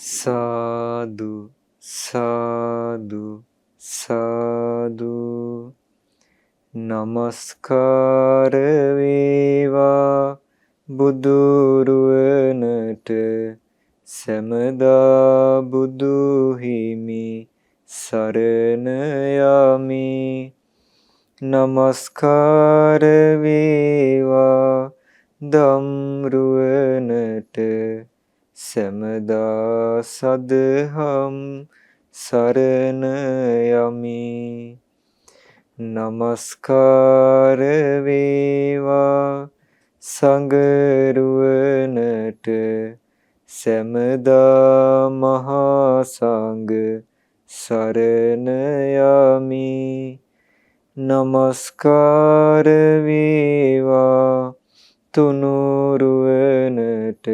සාදු සාදු සාදු නමස්කාර වේවා බුදුරුවනට සමදා බුදු හිමි සරණ යමි. නමස්කාර වේවා ධම්රුවනට සමදා සදහම් සරණ යමි. නමස්කාර වේවා සංඝරුවනට සමදා මහා සංඝ සරණ යමි. නමස්කාර වේවා තුනුරුවනට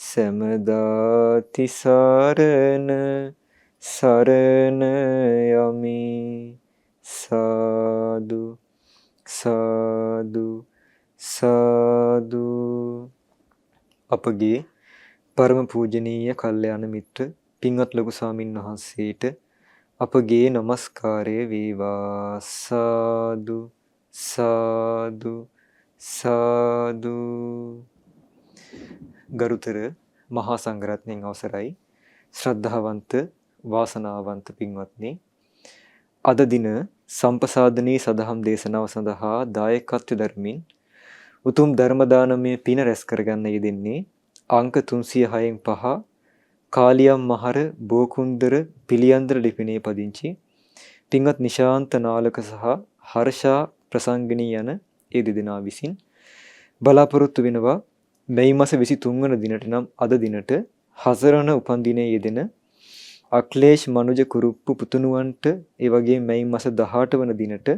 සමදා තිසරණ සරණ යමි. සාදු සාදු සාදු. අපගේ පරම පූජනීය කල්යාණ මිත්‍ර පින්වත් ලොකු ස්වාමින් වහන්සේට අපගේ নমස්කාරය වේවා. සාදු සාදු සාදු. ගරුතර මහා සංඝරත්නයන් අවසරයි, ශ්‍රද්ධාවන්ත වාසනාවන්ත පින්වත්නි, අද දින සම්පසාදනී සදහම් දේශනාව සඳහා දායකත්ව දරමින් උතුම් ධර්ම දානමය පින රැස් කරගන්න යෙදෙන්නේ අංක 306න් 5 කාලියම් මහර බෝකුන්දර පිළියන්දර ලිපිනේ පදිංචි පින්වත් නිශාන්ත නාලක සහ හර්ෂා ප්‍රසංගිනී යන ඒ දෙදෙනා විසින් බලාපොරොත්තු වෙනවා මැයි මාස 23 වන දිනට නම් අද දිනට හසරණ උපන්දිනයේ යෙදෙන අක්ලේශ් මනුජ කුරුප්පු පුතුණුවන්ට ඒ වගේම මැයි මාස 18 වන දිනට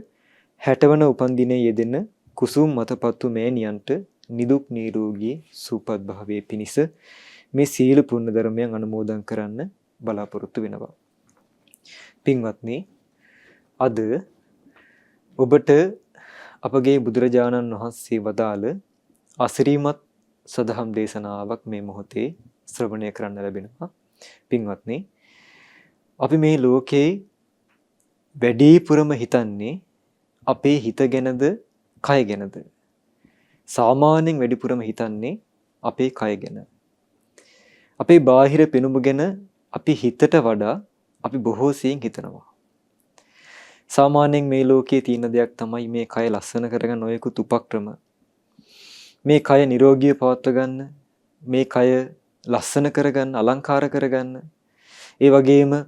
60 වන උපන්දිනයේ යෙදෙන කුසුම් මතපත්තු මෑණියන්ට නිදුක් නිරෝගී සුවපත් භාවයේ පිණිස මේ සීල පුණ්‍ය ධර්මයන් අනුමෝදන් කරන්න බලාපොරොත්තු වෙනවා. පින්වත්නි, අද ඔබට අපගේ බුදුරජාණන් වහන්සේ වදාළ අසිරිමත් සදහම් දේශනාවක් මේ මොහොතේ ශ්‍රවණය කරන්න ලැබෙනවා. පින්වත්නි, අපි මේ ලෝකේ වැඩිපුරම හිතන්නේ අපේ හිත ගැනද කය ගැනද? සාමාන්‍යයෙන් වැඩිපුරම හිතන්නේ අපේ කය ගැන. අපේ බාහිර පෙනුම ගැන අපි හිතට වඩා අපි බොහෝ සෙයින් හිතනවා. සාමාන්‍යයෙන් මේ ලෝකයේ තියෙන දෙයක් තමයි මේ කය ලස්සන කරගන්න නොයෙකුත් උපක්‍රම. මේ කය නිරෝගීව පවත්වා ගන්න, මේ කය ලස්සන කරගන්න, අලංකාර කරගන්න. ඒ වගේම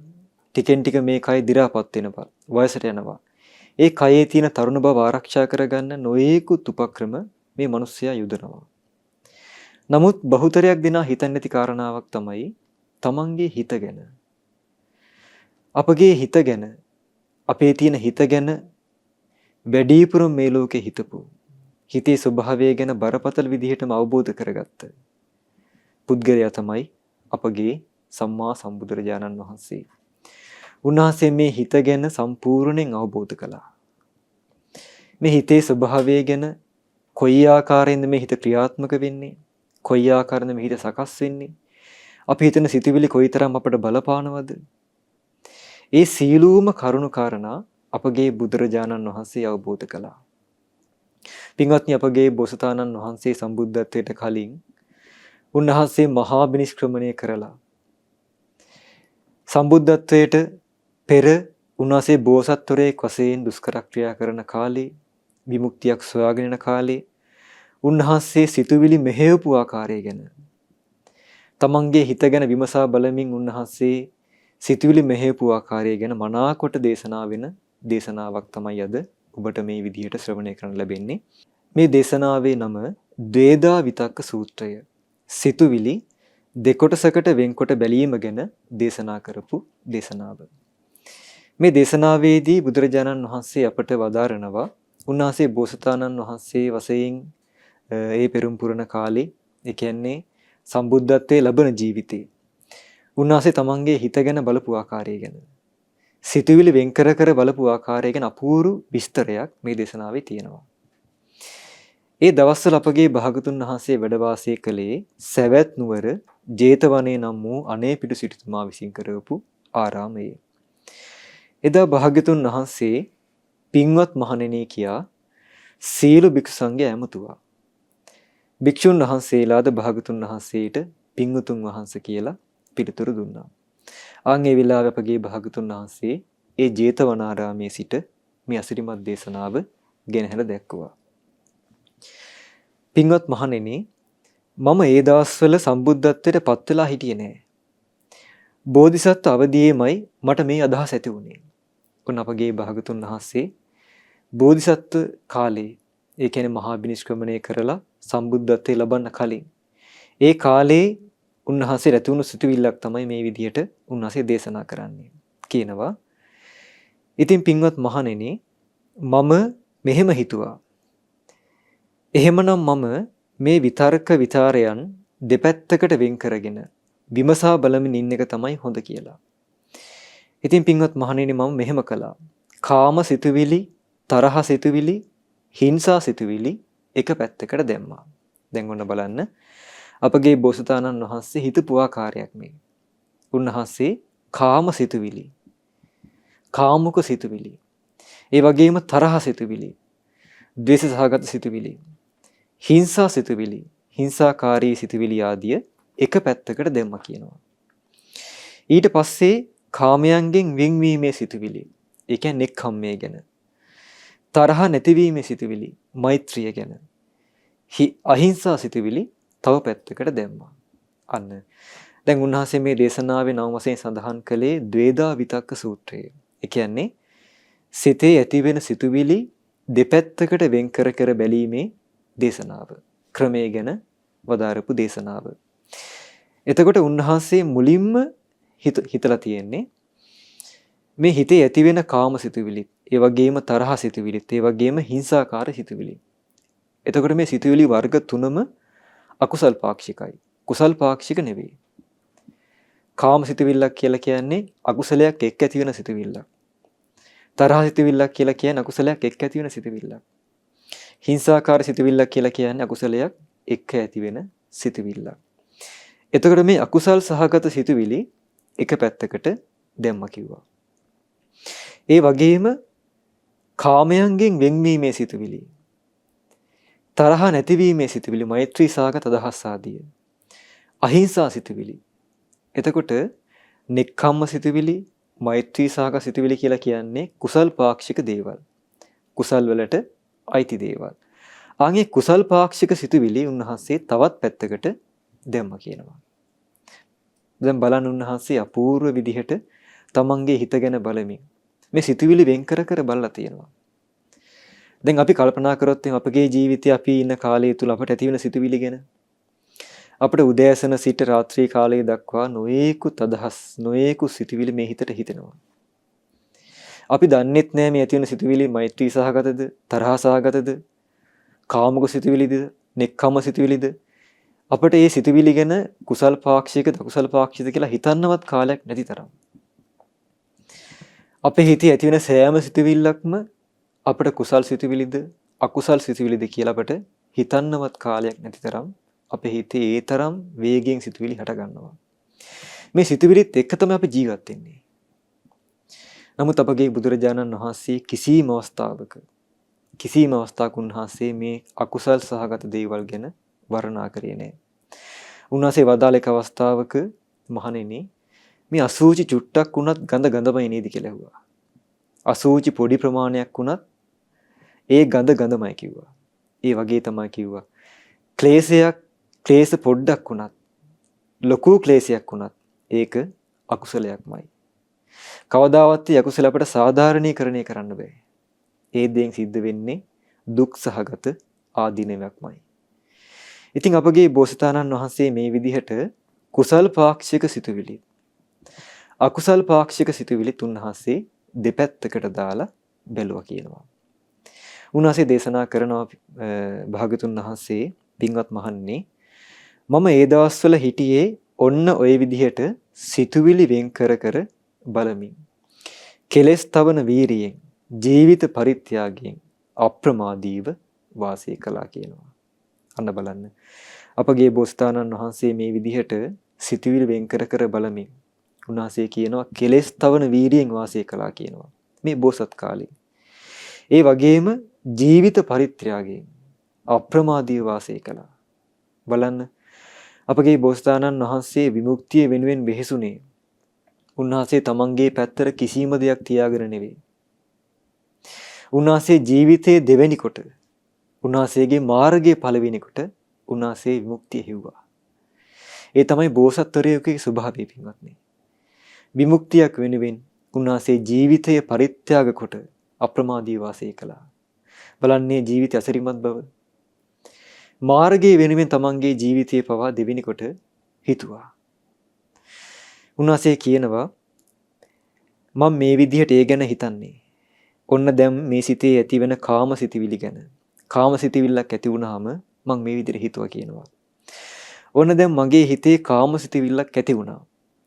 ටිකෙන් ටික මේ කය දි รา පත් වෙනවා, වයසට යනවා. ඒ කයේ තියෙන තරුණ බව ආරක්ෂා කරගන්න නොයෙකුත් උපක්‍රම මේ මිනිස්සයා යොදනවා. නමුත් බහුතරයක් දෙනා හිතන්නේ නැති කාරණාවක් තමයි තමන්ගේ හිත ගැන. අපගේ හිත ගැන, අපේ තියෙන හිත ගැන වැඩිපුරම මේ ලෝකේ හිතපු, හිතේ ස්වභාවය ගැන බරපතල විදිහටම අවබෝධ කරගත්ත පුද්ගලයා තමයි අපගේ සම්මා සම්බුදුරජාණන් වහන්සේ. උන්වහන්සේ මේ හිත ගැන සම්පූර්ණයෙන් අවබෝධ කළා. මේ හිතේ ස්වභාවය ගැන කොයි ආකාරයෙන්ද මේ හිත ක්‍රියාත්මක වෙන්නේ, කොයි ආකාරයෙන්ද මේ හිත සකස් වෙන්නේ, අපි හිතන සිතුවිලි කොයිතරම් අපට බලපානවද, ඒ සීලූම කරුණු කාරණා අපගේ බුදුරජාණන් වහන්සේ අවබෝධ කළා. පින්වත්නි, අපගේ බෝසතාණන් වහන්සේ සම්බුද්ධත්වයට කලින් උන්වහන්සේ මහා බිනිෂ්ක්‍රමණය කරලා සම්බුද්ධත්වයට පෙර උන්වහන්සේ බෝසත්වරයෙක් වශයෙන් දුෂ්කර ක්‍රියා කරන කාලේ, විමුක්තියක් සොයාගෙන යන කාලේ උන්වහන්සේ සිතුවිලි මෙහෙයපු ආකාරය ගැන, තමන්ගේ හිත ගැන විමසා බලමින් උන්වහන්සේ සිතුවිලි මෙහෙයපු ආකාරය ගැන මනාකොට දේශනා වෙන දේශනාවක් තමයි අද ඔබට මේ විදිහට ශ්‍රවණය කරන්න ලැබෙන්නේ. මේ දේශනාවේ නම ද්වේදා විතක්ක සූත්‍රය. සිතුවිලි දෙකොටසකට වෙන්කොට බැලීම ගැන දේශනා කරපු දේශනාව. මේ දේශනාවේදී බුදුරජාණන් වහන්සේ අපට වදාරනවා, උන්වහන්සේ බෝසතාණන් වහන්සේ වශයෙන් ඒ පෙරම් පුරන කාලේ, ඒ කියන්නේ සම්බුද්ධත්වයේ ලබන ජීවිතේ උන්වහන්සේ තමන්ගේ හිත ගැන බලපු ආකාරය ගැන, සිතුවිලි වෙන් කර කර බලපු ආකාරය ගැන අපූර්ව විස්තරයක් මේ දේශනාවේ තියෙනවා. ඒ දවස්වල අපගේ භාගතුන් වහන්සේ වැඩ වාසය කළේ සවැත් නුවර ජේතවනයේ නම් වූ අනේපිඬු සිටුතුමා විසින් කරවපු ආරාමයේ. එදා භාග්‍යතුන් වහන්සේ පින්වත් මහණෙනි කියා සීල භික්ෂු සංඝයා ඇමතුවා. භික්ෂුන් වහන්සේලාද භාග්‍යතුන් වහන්සේට පින්වතුන් වහන්සේ කියලා පිළිතුරු දුන්නා. ආන් ඒ වෙලාවේ අපගේ භාග්‍යතුන් වහන්සේ ඒ ජේතවනාරාමයේ සිට මේ අසිරිමත් දේශනාව ගෙනහැර දැක්වුවා. පින්වත් මහණෙනි, මම ඒ දවස්වල සම්බුද්ධත්වයට පත් වෙලා හිටියේ නෑ. බෝධිසත්ව අවදීයේමයි මට මේ අදහස ඇති වුණේ. උන් අපගේ භාගතුන් වහන්සේ බෝධිසත්ව කාලේ, ඒ කියන්නේ මහා බිනිෂ්ක්‍රමණය කරලා සම්බුද්ධත්වයේ ලබන්න කලින් ඒ කාලේ උන්වහන්සේ රැතුණු සිතුවිල්ලක් තමයි මේ විදිහට උන්වහන්සේ දේශනා කරන්නේ කියනවා. ඉතින් පින්වත් මහණෙනි, මම මෙහෙම හිතුවා. එහෙමනම් මම මේ විතර්ක විචාරයන් දෙපැත්තකට වෙන් කරගෙන විමසා බලමින් ඉන්න එක තමයි හොඳ කියලා. ඉතින් පින්වත් මහණෙනි, මම මෙහෙම කළා. කාම සිතුවිලි, තරහ සිතුවිලි, හිංසා සිතුවිලි එක පැත්තකට දැම්මා. දැන් ඔන්න බලන්න අපගේ බෝසතාණන් වහන්සේ හිතපු ආකාරයක් මේ. උන්වහන්සේ කාම සිතුවිලි, කාමුක සිතුවිලි, ඒ වගේම තරහ සිතුවිලි, ද්වේෂ සහගත සිතුවිලි, හිංසා සිතුවිලි, හිංසාකාරී සිතුවිලි ආදිය එක පැත්තකට දැම්මා කියනවා. ඊට පස්සේ කාමයන්ගෙන් වෙන්වීමේ සිතුවිලි, ඒ කියන්නේ නෙක්ඛම්මයේ ගැන, තරහ නැතිවීමේ සිතුවිලි, මෛත්‍රිය ගැන, අහිංසා සිතුවිලි තව පැත්තකට දැම්මා. අන්න දැන් උන්වහන්සේ මේ දේශනාවේ නව වශයෙන් සඳහන් කළේ ද්වේදා විතක්ක සූත්‍රය. ඒ කියන්නේ සිතේ ඇතිවෙන සිතුවිලි දෙපැත්තකට වෙන් කර කර බැලීමේ දේශනාව, ක්‍රමය ගැන වදාරපු දේශනාව. එතකොට උන්වහන්සේ මුලින්ම හිතලා තියෙන්නේ මේ හිතේ ඇතිවෙන කාම සිතුවිලිත්, ඒ වගේම තරහ සිතුවිලිත්, ඒ වගේම හිංසාකාර සිතුවිලි. එතකොට මේ සිතුවිලි වර්ග තුනම අකුසල් පාක්ෂිකයි. කුසල් පාක්ෂික නෙවෙයි. කාම සිතුවිල්ලක් කියලා කියන්නේ අකුසලයක් එක්ක ඇති වෙන සිතුවිල්ලක්. තරහ සිතුවිල්ලක් කියලා කියන්නේ අකුසලයක් එක්ක ඇති වෙන සිතුවිල්ලක්. හිංසාකාර සිතුවිල්ලක් කියලා කියන්නේ අකුසලයක් එක්ක ඇති වෙන සිතුවිල්ලක්. එතකොට මේ අකුසල් සහගත සිතුවිලි එක පැත්තකට දැම්ම කිව්වා. ඒ වගේම කාමයන්ගෙන් වෙන්වීමේ සිතුවිලි, තරහ නැතිවීමේ සිතුවිලි, මෛත්‍රී සහගත අදහස් ආදිය, අහිංසා සිතුවිලි. එතකොට නෙක්ඛම්ම සිතුවිලි, මෛත්‍රී සහගත සිතුවිලි කියලා කියන්නේ කුසල් පාක්ෂික දේවල්, කුසල් වලට අයිති දේවල්. ආන්ගේ කුසල් පාක්ෂික සිතුවිලි උන්වහන්සේ තවත් පැත්තකට දැම්ම කියනවා. දැන් බලන්න උන්වහන්සේ අපූර්ව විදිහට තමන්ගේ හිත ගැන බලමින් මේ සිතුවිලි වෙන් කර කර බලලා තියෙනවා. දැන් අපි කල්පනා කරොත් අපගේ ජීවිතයේ අපි ඉන්න කාලය තුල අපට ඇති වෙන සිතුවිලි ගැන අපිට උදෑසන සිට රාත්‍රී කාලය දක්වා නොයෙකුත් අදහස්, නොයෙකුත් සිතුවිලි මේ හිතට හිතෙනවා. අපි දන්නෙත් නෑ මේ ඇති වෙන සිතුවිලි මෛත්‍රී සහගතද, තරහ සහගතද, කාමක සිතුවිලිද, නෙක්ඛම්ම සිතුවිලිද. අපිට මේ සිතුවිලි ගැන කුසල් පාක්ෂිකද, අකුසල් පාක්ෂිකද කියලා හිතන්නවත් කාලයක් නැති තරම්. අපේ හිතේ ඇති වෙන සෑම සිතුවිල්ලක්ම අපිට කුසල් සිතුවිලිද, අකුසල් සිතුවිලිද කියලා අපිට හිතන්නවත් කාලයක් නැති තරම් අපේ හිතේ ඒ තරම් වේගයෙන් සිතුවිලි හට ගන්නවා. මේ සිතුවිලිත් එක්ක තමයි අපි ජීවත් වෙන්නේ. නමුත් අපගේ බුදුරජාණන් වහන්සේ කිසිම අවස්ථාවක උන්වහන්සේ මේ අකුසල් සහගත දේවල් ගැන වර්ණනා කරේ නැහැ. උන්වහන්සේ වදාළ එක අවස්ථාවක මහණෙනි, මේ අසූචි චුට්ටක් වුණත් ගඳ ගඳමයි නේද කියලා ඇහුවා. අසූචි පොඩි ප්‍රමාණයක් වුණත් ඒ ගඳ ගඳමයි කිව්වා. ඒ වගේ තමයි කිව්වා. ක්ලේශ පොඩ්ඩක් වුණත්, ලොකු ක්ලේශයක් වුණත් ඒක අකුසලයක්මයි. කවදාවත් ඒ අකුසල අපට සාධාරණීකරණය කරන්න බෑ. ඒ දෙයෙන් සිද්ධ වෙන්නේ දුක් සහගත ආදීනවක්මයි. ඉතින් අපගේ බෝසතාණන් වහන්සේ මේ විදිහට කුසල් පාක්ෂික සිතුවිලි, අකුසල් පාක්ෂික සිතුවිලි උන්වහන්සේ දෙපැත්තකට දාලා බැලුවා කියනවා. උන්වහන්සේ දේශනා කරනවා භාගතුන් වහන්සේ, පින්වත් මහන්නේ, මම ඒ දවස්වල හිටියේ ඔන්න ඔය විදිහට සිතුවිලි වෙන් කර කර බලමින්, කෙලස් තවන වීරියෙන්, ජීවිත පරිත්‍යාගයෙන් අප්‍රමාදීව වාසය කළා කියනවා. අන්න බලන්න අපගේ බෝසතාණන් වහන්සේ මේ විදිහට සිතුවිලි වෙන් කර කර බලමින් උන්වහන්සේ කියනවා කෙලෙස් තවන වීරියෙන් වාසය කළා කියනවා. මේ බෝසත් කාලේ. ඒ වගේම ජීවිත පරිත්‍යාගයෙන් අප්‍රමාදීව වාසය කළා. බලන්න අපගේ බෝසතාණන් වහන්සේ විමුක්තිය වෙනුවෙන් වෙහෙසුනේ. උන්වහන්සේ තමන්ගේ පැත්තට කිසිම දෙයක් තියාගෙන නෙවෙයි. උන්වහන්සේ ජීවිතයේ දෙවෙනි කොට උන්වහන්සේගේ මාර්ගයේ පළවෙනි කොට උන්වහන්සේ විමුක්තිය හිව්වා. ඒ තමයි බෝසත්වරයෙකුගේ ස්වභාවය පින්වත්නි. විමුක්තියක් වෙනුවෙන් උන්වහන්සේ ජීවිතය පරිත්‍යාග කොට අප්‍රමාදී වාසය කළා. බලන්නේ ජීවිතය අසිරිමත් බව. මාර්ගයේ වෙනුවෙන් තමන්ගේ ජීවිතය පවා දෙවෙනි කොට හිතුවා. උන්වහන්සේ කියනවා මම මේ විදිහට ඒ ගැන හිතන්නේ. ඔන්න දැන් මේ සිතේ ඇතිවෙන කාම සිතිවිලි ගැන. කාම සිතිවිල්ලක් ඇති වුනහම මම මේ විදිහට හිතුවා කියනවා. ඔන්න දැන් මගේ හිතේ කාම සිතිවිල්ලක් ඇති වුණා.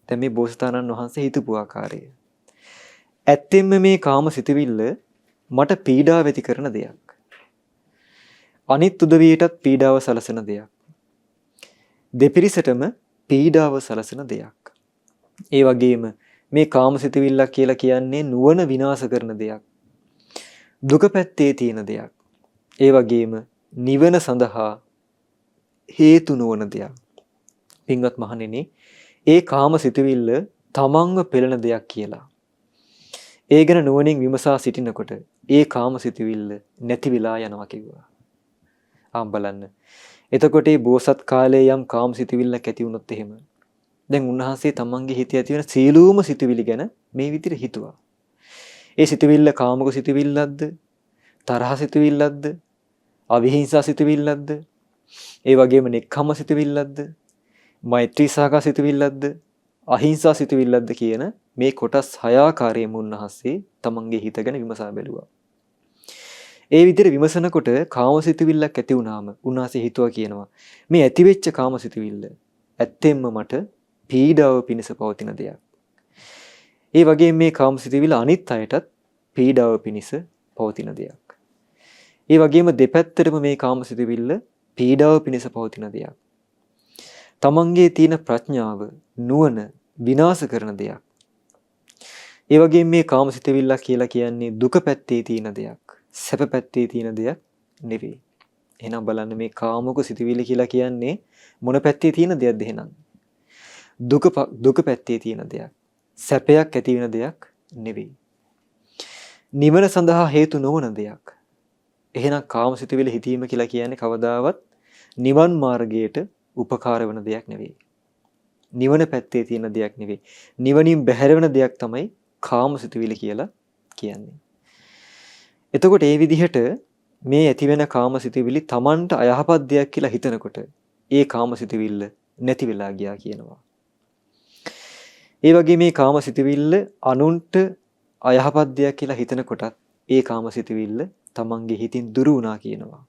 දැන් මේ බෝසතාණන් වහන්සේ හිතපු ආකාරය. ඇත්තෙන්ම මේ කාම සිතිවිල්ල මට පීඩාව ඇති කරන දෙයක්. අනිත් උදවියටත් පීඩාව සලසන දෙයක්. දෙපිරිසටම පීඩාව සලසන දෙයක්. ඒ වගේම මේ කාම සිතිවිල්ලක් කියලා කියන්නේ නුවණ විනාශ කරන දෙයක්. දුක පැත්තේ තියෙන දෙයක්. ඒ වගේම නිවන සඳහා හේතු නොවන දෙයක්. පින්වත් මහණෙනි, ඒ කාම සිතුවිල්ල තමන්ව පෙළෙන දෙයක් කියලා. ඒ ගැන නුවණින් විමසා සිටිනකොට ඒ කාම සිතුවිල්ල නැති වෙලා යනවා කිව්වා. බලන්න. එතකොට මේ බෝසත් කාලයේ යම් කාම සිතුවිල්ලක් ඇති වුණොත් එහෙම දැන් උන්වහන්සේ තමන්ගේ හිතේ ඇති වෙන සීලූම සිතුවිලි ගැන මේ විදිහට හිතුවා. ඒ සිතුවිල්ල කාමක සිතුවිල්ලක්ද? තරහ සිතුවිල්ලක්ද? අවිහිංසා සිතුවිල්ලක්ද? ඒ වගේම නෙක්ඛම්ම සිතුවිල්ලක්ද? මෛත්‍රී සහගත සිතුවිල්ලක්ද? අහිංසා සිතුවිල්ලක්ද කියන මේ කොටස් 6 ආකාරයෙන්ම උන්වහන්සේ තමන්ගේ හිත ගැන විමසා බැලුවා. ඒ විදිහට විමසනකොට කාම සිතුවිල්ලක් ඇති වුණාම උන්වහන්සේ හිතුවා කියනවා මේ ඇතිවෙච්ච කාම සිතුවිල්ල ඇත්තෙන්ම මට පීඩාව පිණිස පවතින දෙයක්. ඒ වගේම මේ කාම සිතුවිල්ල අනිත් අයටත් පීඩාව පිණිස පවතින දෙයක්. ඒ වගේම දෙපැත්තටම මේ කාම සිතුවිල්ල පීඩාව පිණිස පවතින දෙයක්. තමන්ගේ තියෙන ප්‍රඥාව නුවණ විනාශ කරන දෙයක්. ඒ වගේම මේ කාම සිතුවිල්ල කියලා කියන්නේ දුක පැත්තේ තියෙන දෙයක්. සැප පැත්තේ තියෙන දෙයක් නෙවෙයි. එහෙනම් බලන්න මේ කාමක සිතුවිලි කියලා කියන්නේ මොන පැත්තේ තියෙන දෙයක්ද එහෙනම්? දුක පැත්තේ තියෙන දෙයක්. සැපයක් ඇති වෙන දෙයක් නෙවෙයි. නිවන සඳහා හේතු නොවන දෙයක්. එහෙනම් කාම සිතුවිලි හිතීම කියලා කියන්නේ කවදාවත් නිවන් මාර්ගයට උපකාර වෙන දෙයක් නෙවෙයි. නිවන පැත්තේ තියෙන දෙයක් නෙවෙයි. නිවනින් බැහැර වෙන දෙයක් තමයි කාම සිතුවිලි කියලා කියන්නේ. එතකොට ඒ විදිහට මේ ඇතිවෙන කාම සිතුවිලි Tamanට අයහපත් දෙයක් කියලා හිතනකොට ඒ කාම සිතුවිල්ල නැති වෙලා ගියා කියනවා. ඒ වගේ මේ කාම සිතුවිල්ල අනුන්ට අයහපත් දෙයක් කියලා හිතනකොටත් ඒ කාම සිතුවිල්ල Tamanගේ හිතින් දුරු වුණා කියනවා.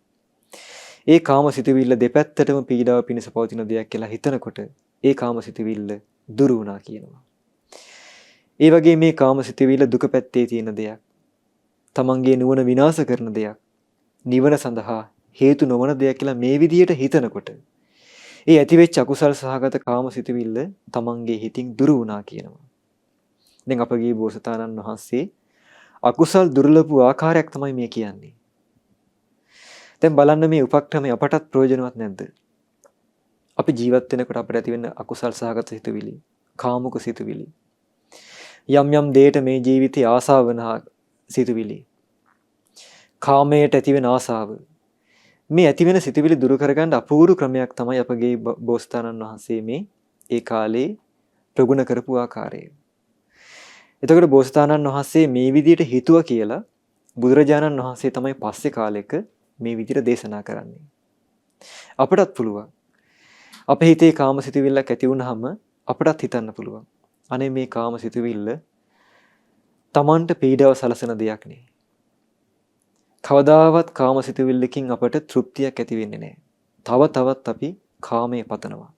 ඒ කාම සිතුවිල්ල දෙපැත්තටම පීඩාව පිණිස පවතින දෙයක් කියලා හිතනකොට ඒ කාම සිතුවිල්ල දුරු වුණා කියනවා. ඒ වගේ මේ කාම සිතුවිල්ල දුක පැත්තේ තියෙන දෙයක්. තමන්ගේ නුවණ විනාශ කරන දෙයක්. නිවන සඳහා හේතු නොවන දෙයක් කියලා මේ විදිහට හිතනකොට ඒ ඇතිවෙච්ච අකුසල් සහගත කාම සිතුවිල්ල තමන්ගේ හිතින් දුරු වුණා කියනවා. දැන් අපගේ බෝසතාණන් වහන්සේ අකුසල් දුර්ලභ ආකාරයක් තමයි මේ කියන්නේ. දැන් බලන්න මේ උපක්‍රමය අපටත් ප්‍රයෝජනවත් නැද්ද? අපි ජීවත් වෙනකොට අපිට ඇති වෙන අකුසල් සහගත සිතුවිලි, කාමුක සිතුවිලි. යම් යම් දෙයකට මේ ජීවිතේ ආසාව වෙන සිතුවිලි. කාමයට ඇති වෙන ආසාව. මේ ඇති වෙන සිතුවිලි දුරු කරගන්න අපූර්ව ක්‍රමයක් තමයි අපගේ බෝසතාණන් වහන්සේ මේ ඒ කාලේ ප්‍රගුණ කරපු ආකාරය. එතකොට බෝසතාණන් වහන්සේ මේ විදිහට හිතුවා කියලා බුදුරජාණන් වහන්සේ තමයි පස්සේ කාලෙක මේ විදිහට දේශනා කරන්නේ. අපටත් පුළුවන්. අපේ හිතේ කාම සිතුවිල්ලක් ඇති වුනහම අපටත් හිතන්න පුළුවන්. අනේ මේ කාම සිතුවිල්ල Tamanට පීඩාව සලසන දෙයක් නේ. කවදාවත් කාම සිතුවිල්ලකින් අපට තෘප්තියක් ඇති වෙන්නේ නැහැ. තව තවත් අපි කාමයේ පතනවා.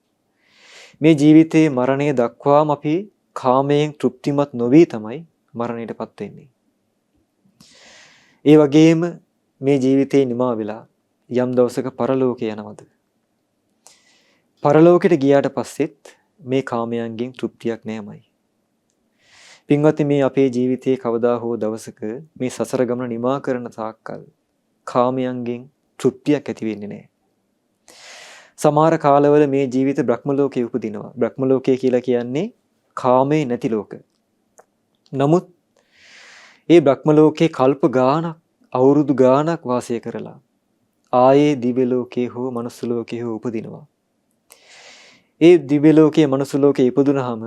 මේ ජීවිතයේ මරණය දක්වාම අපි කාමයෙන් තෘප්තිමත් නොවි තමයි මරණයටපත් වෙන්නේ. ඒ වගේම මේ ජීවිතේ නිමා වෙලා යම් දවසක පරලෝකේ යනවද? පරලෝකෙට ගියාට පස්සෙත් මේ කාමයන්ගෙන් තෘප්තියක් නෑමයි. පින්වත්නි මේ අපේ ජීවිතයේ කවදා හෝ දවසක මේ සසර ගමන නිමා කරන තාක්කල් කාමයන්ගෙන් තෘප්තියක් ඇති වෙන්නේ නැහැ. සමහර කාලවල මේ ජීවිත බ්‍රහ්ම ලෝකේ උපදිනවා. බ්‍රහ්ම ලෝකය කියලා කියන්නේ කාමේ නැති ලෝක. නමුත් ඒ බ්‍රහ්ම ලෝකේ කල්ප ගාණක් අවුරුදු ගාණක් වාසය කරලා ආයේ දිව්‍ය ලෝකේ හෝ මනුස්ස ලෝකේ හෝ උපදිනවා. ඒ දිව්‍ය ලෝකයේ මනුස්ස ලෝකේ ඉපදුනහම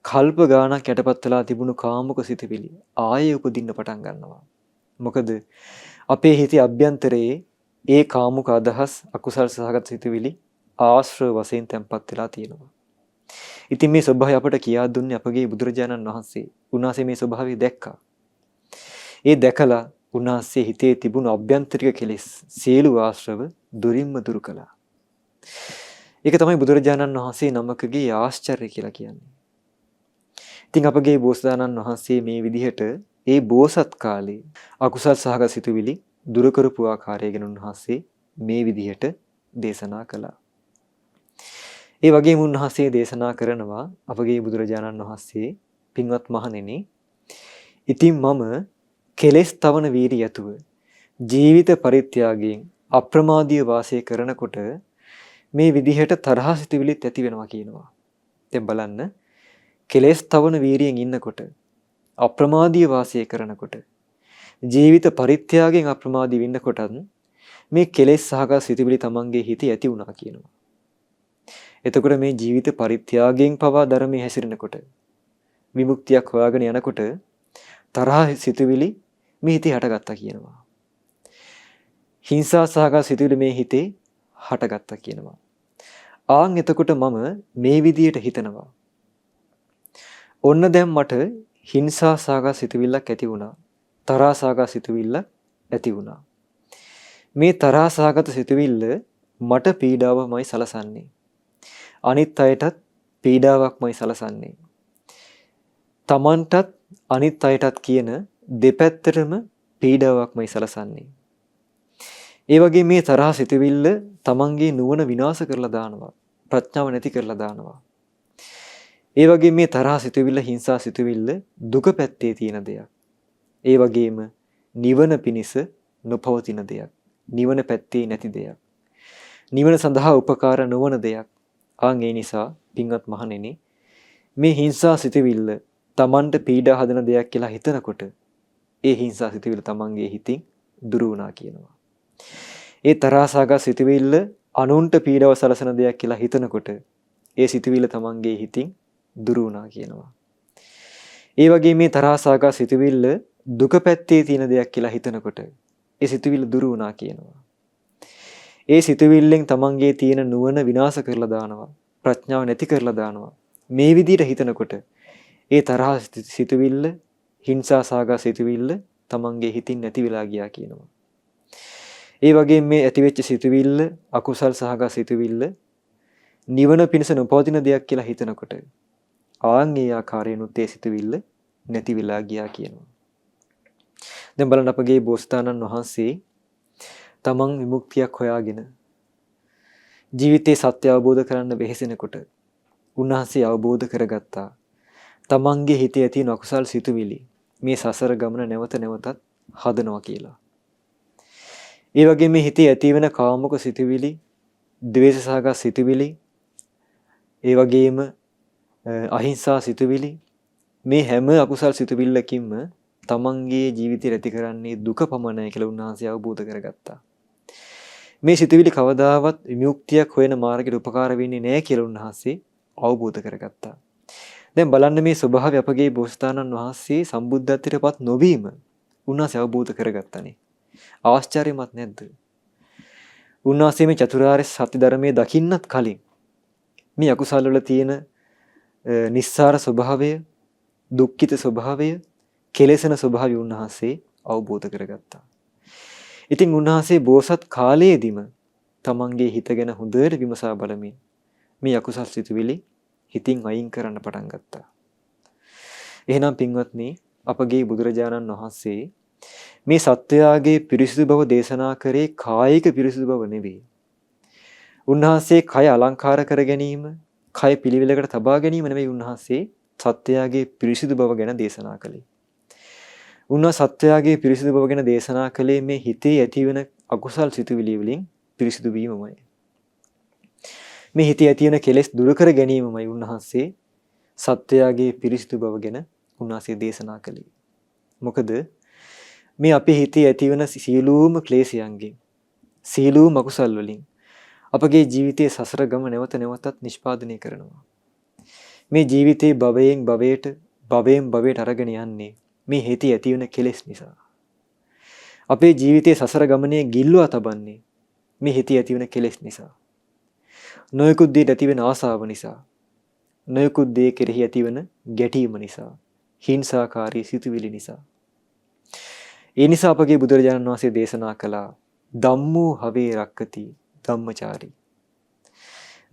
කල්ප ගාණක් යටපත් වෙලා තිබුණු කාමක සිතුවිලි ආයේ උපදින්න පටන් ගන්නවා. මොකද අපේ හිතේ අභ්‍යන්තරයේ ඒ කාමුක අදහස් අකුසල් සහගත සිතුවිලි ආශ්‍රව වශයෙන් තැම්පත් වෙලා තියෙනවා. ඉතින් මේ ස්වභාවය අපට කියා දුන්නේ අපගේ බුදුරජාණන් වහන්සේ. උන්වහන්සේ මේ ස්වභාවය දැක්කා. ඒ දැකලා උන්වහන්සේ හිතේ තිබුණු අභ්‍යන්තරික කෙලෙස් සියලු ආශ්‍රව දුරින්ම දුරු කළා. ඒක තමයි බුදුරජාණන් වහන්සේ නමකගේ ආශ්චර්ය කියලා කියන්නේ. ඉතින් අපගේ බෝසතාණන් වහන්සේ මේ විදිහට ඒ බෝසත් කාලේ අකුසල් සහගත සිතුවිලි දුරු කරපු ආකාරය ගැන උන්වහන්සේ මේ විදිහට දේශනා කළා. ඒ වගේම උන්වහන්සේ දේශනා කරනවා අපගේ බුදුරජාණන් වහන්සේ පින්වත් මහණෙනි, ඉතින් මම කෙලෙස් තවන වීරිය යතුව ජීවිත පරිත්‍යාගයෙන් අප්‍රමාදීව වාසය කරනකොට මේ විදිහට තරහ සිතුවිලිත් ඇති වෙනවා කියනවා. දැන් බලන්න, කෙලෙස් තවන වීරියෙන් ඉන්නකොට අප්‍රමාදීව වාසය කරනකොට ජීවිත පරිත්‍යාගයෙන් අප්‍රමාදී වෙන්නකොටත් මේ කෙලෙස් සහගත සිතුවිලි තමන්ගේ හිතේ ඇති වුණා කියනවා. එතකොට මේ ජීවිත පරිත්‍යාගයෙන් පවා ධර්මයේ හැසිරෙනකොට විමුක්තියක් හොයාගෙන යනකොට තරහ සිතුවිලි මේ හිතේ හටගත්තා කියනවා. හිංසා සහගත සිතුවිලි මේ හිතේ හටගත්තා කියනවා. ආන් එතකොට මම මේ විදියට හිතනවා. ඔන්න දැන් මට හිංසා සහගත සිතුවිල්ලක් ඇති වුණා. තරහ සහගත සිතුවිල්ලක් ඇති වුණා. මේ තරහ සහගත සිතුවිල්ල මට පීඩාවමයි සලසන්නේ. අනිත් අයටත් පීඩාවක්මයි සලසන්නේ. තමන්ටත් අනිත් අයටත් කියන දෙපැත්තටම පීඩාවක්මයි සලසන්නේ. ඒ වගේ මේ තරහ සිතුවිල්ල තමන්ගේ නුවණ විනාශ කරලා දානවා. ප්‍රඥාව නැති කරලා දානවා. ඒ වගේ මේ තරහ සිතුවිල්ල, හිංසා සිතුවිල්ල දුක පැත්තේ තියෙන දෙයක්. ඒ වගේම නිවන පිණිස නොපවතින දෙයක්. නිවන පැත්තේ නැති දෙයක්. නිවන සඳහා උපකාර නොවන දෙයක්. ආන් ඒ නිසා පින්වත් මහණෙනි, මේ හිංසා සිතුවිල්ල තමන්ට පීඩා හදන දෙයක් කියලා හිතනකොට ඒ හිංසා සිතුවිල්ල තමන්ගේ හිතින් දුරු වුණා කියනවා. ඒ තරහසගත සිතුවිල්ල අනුන්ට පීඩාව සලසන දෙයක් කියලා හිතනකොට ඒ සිතුවිල්ල තමන්ගේ හිතින් දුරු වුණා කියනවා. ඒ වගේ මේ තරහසගත සිතුවිල්ල දුක පැත්තේ තියෙන දෙයක් කියලා හිතනකොට ඒ සිතුවිල්ල දුරු වුණා කියනවා. ඒ සිතුවිල්ලෙන් තමන්ගේ තියෙන නුවණ විනාශ කරලා දානවා. ප්‍රඥාව නැති කරලා දානවා. මේ විදිහට හිතනකොට ඒ තරහ සිතුවිල්ල, හිංසා සහගත සිතුවිල්ල තමන්ගේ හිතින් නැති වෙලා ගියා කියනවා. ඒ වගේම මේ ඇතිවෙච්ච සිතුවිල්ල, අකුසල් සහගත සිතුවිල්ල නිවන පිණිස නොපවතින දෙයක් කියලා හිතනකොට ආන් ඒ ආකාරයෙන්ුත් ඒ සිතුවිල්ල නැති වෙලා ගියා කියනවා. දැන් බලන්න අපගේ බෝසතාණන් වහන්සේ තමන් විමුක්තියක් හොයාගෙන ජීවිතේ සත්‍ය අවබෝධ කරන්න වෙහෙසෙනකොට උන්වහන්සේ අවබෝධ කරගත්තා තමන්ගේ හිතේ ඇති අකුසල් සිතුවිලි මේ සසර ගමන නැවත නැවතත් හදනවා කියලා. ඒ වගේ මේ හිතේ ඇතිවෙන කාමක සිතුවිලි, ද්වේෂ සහගත සිතුවිලි, ඒ වගේම අහිංසා සිතුවිලි, මේ හැම අකුසල් සිතුවිල්ලකින්ම තමන්ගේ ජීවිතය ඇති කරන්නේ දුක පමණයි කියලා උන්වහන්සේ අවබෝධ කරගත්තා. මේ සිතුවිලි කවදාවත් විමුක්තියක් හොයන මාර්ගයට උපකාර වෙන්නේ නැහැ කියලා උන්වහන්සේ අවබෝධ කරගත්තා. දැන් බලන්න මේ ස්වභාවය අපගේ බෝසතාණන් වහන්සේ සම්බුද්ධත්වයටපත් නොවීම උන්වහන්සේ අවබෝධ කරගත්තානේ. ආශ්චර්යමත් නැද්ද? උන්වහන්සේ මේ චතුරාර්ය සත්‍ය ධර්මයේ දකින්නත් කලින් මේ අකුසල වල තියෙන නිස්සාර ස්වභාවය, දුක්ඛිත ස්වභාවය, කෙලෙසන ස්වභාවය උන්වහන්සේ අවබෝධ කරගත්තා. ඉතින් උන්වහන්සේ බෝසත් කාලයේදීම තමන්ගේ හිත ගැන හොඳට විමසා බලමින් මේ අකුසල් සිතුවිලි හිතින් අයින් කරන්න පටන් ගත්තා. එහෙනම් පින්වත්නි, අපගේ බුදුරජාණන් වහන්සේ මේ සත්වයාගේ පිරිසිදු බව දේශනා කරේ කායික පිරිසිදු බව නෙවෙයි. උන්වහන්සේ කය අලංකාර කර ගැනීම, කය පිළිවෙලකට තබා ගැනීම නෙවෙයි උන්වහන්සේ සත්‍යයගේ පිරිසිදු බව ගැන දේශනා කළේ. උන්වහන්සේ සත්‍යයගේ පිරිසිදු බව ගැන දේශනා කළේ මේ හිතේ ඇතිවන අකුසල් සිතුවිලි වලින් පිරිසිදු වීමමයි. මේ හිතේ ඇතිවන කෙලෙස් දුරු කර ගැනීමමයි උන්වහන්සේ සත්‍යයගේ පිරිසිදු බව ගැන උන්වහන්සේ දේශනා කළේ. මොකද මේ අපේ හිතේ ඇතිවන සියලුම ක්ලේශයන්ගෙන් සියලුම අකුසල් වලින් අපගේ ජීවිතයේ සසර ගම නැවත නැවතත් නිෂ්පාදනය කරනවා. මේ ජීවිතේ භවයෙන් භවයට භවයෙන් භවයට අරගෙන යන්නේ මේ හිතේ ඇතිවන කෙලෙස් නිසා. අපේ ජීවිතයේ සසර ගමනේ ගිල්ලුවා තබන්නේ මේ හිතේ ඇතිවන කෙලෙස් නිසා. නොයෙකුත් දේ ඇතිවෙන ආසාව නිසා. නොයෙකුත් දේ කෙරෙහි ඇතිවන ගැටීම නිසා. හිංසාකාරී සිතුවිලි නිසා. ඒ නිසා අපගේ බුදුරජාණන් වහන්සේ දේශනා කළා ධම්මෝ හවේ රක්කති ධම්මචාරී.